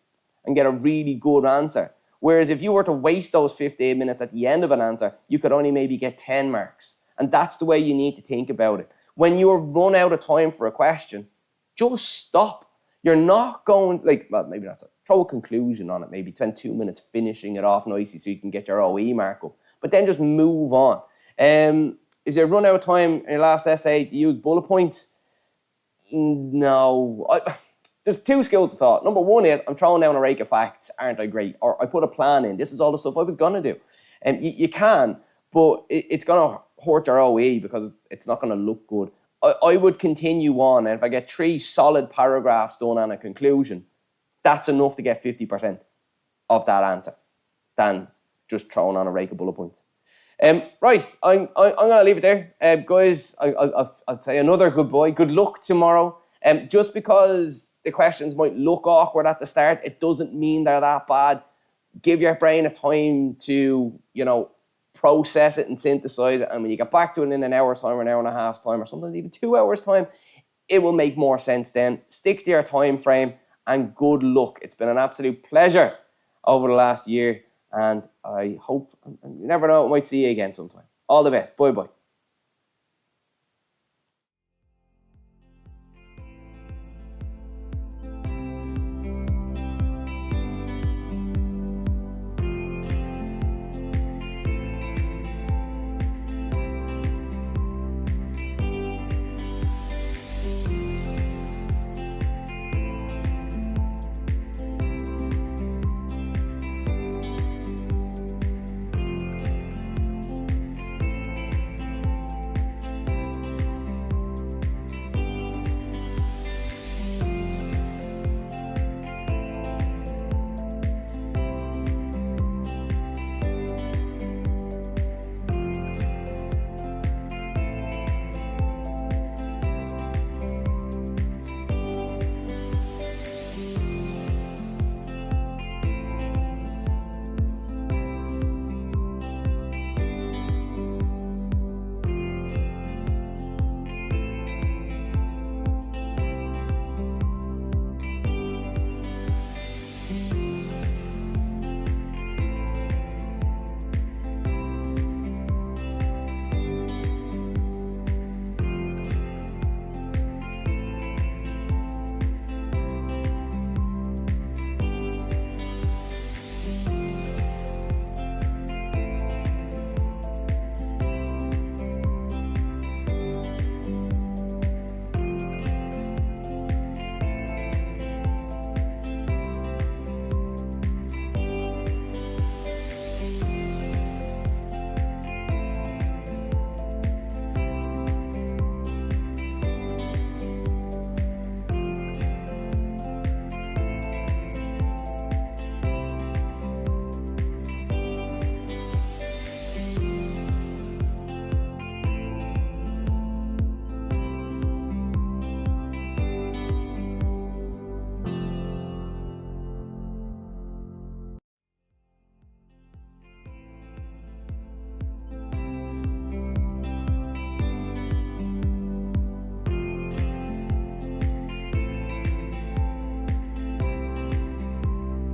and get a really good answer. Whereas if you were to waste those 15 minutes at the end of an answer, you could only maybe get 10 marks. And that's the way you need to think about it. When you run out of time for a question, just stop. You're not going, maybe not, throw a conclusion on it, maybe spend 2 minutes finishing it off nicely so you can get your OE mark up. But then just move on. If you run out of time in your last essay to use bullet points, no. There's 2 schools of thought. Number 1 is, I'm throwing down a rake of facts, aren't I great? Or I put a plan in. This is all the stuff I was going to do. You can, but it's going to hurt your OE because it's not going to look good. I would continue on, and if I get 3 solid paragraphs done and a conclusion, that's enough to get 50% of that answer than just throwing on a rake of bullet points. Right, I'm going to leave it there. Guys, I'd say another goodbye. Good luck tomorrow. Just because the questions might look awkward at the start, it doesn't mean they're that bad. Give your brain a time to, process it and synthesize it. And when you get back to it in an hour's time or an hour and a half's time, or sometimes even 2 hours' time, it will make more sense then. Stick to your time frame and good luck. It's been an absolute pleasure over the last year. And I hope, you never know, I might see you again sometime. All the best. Bye-bye.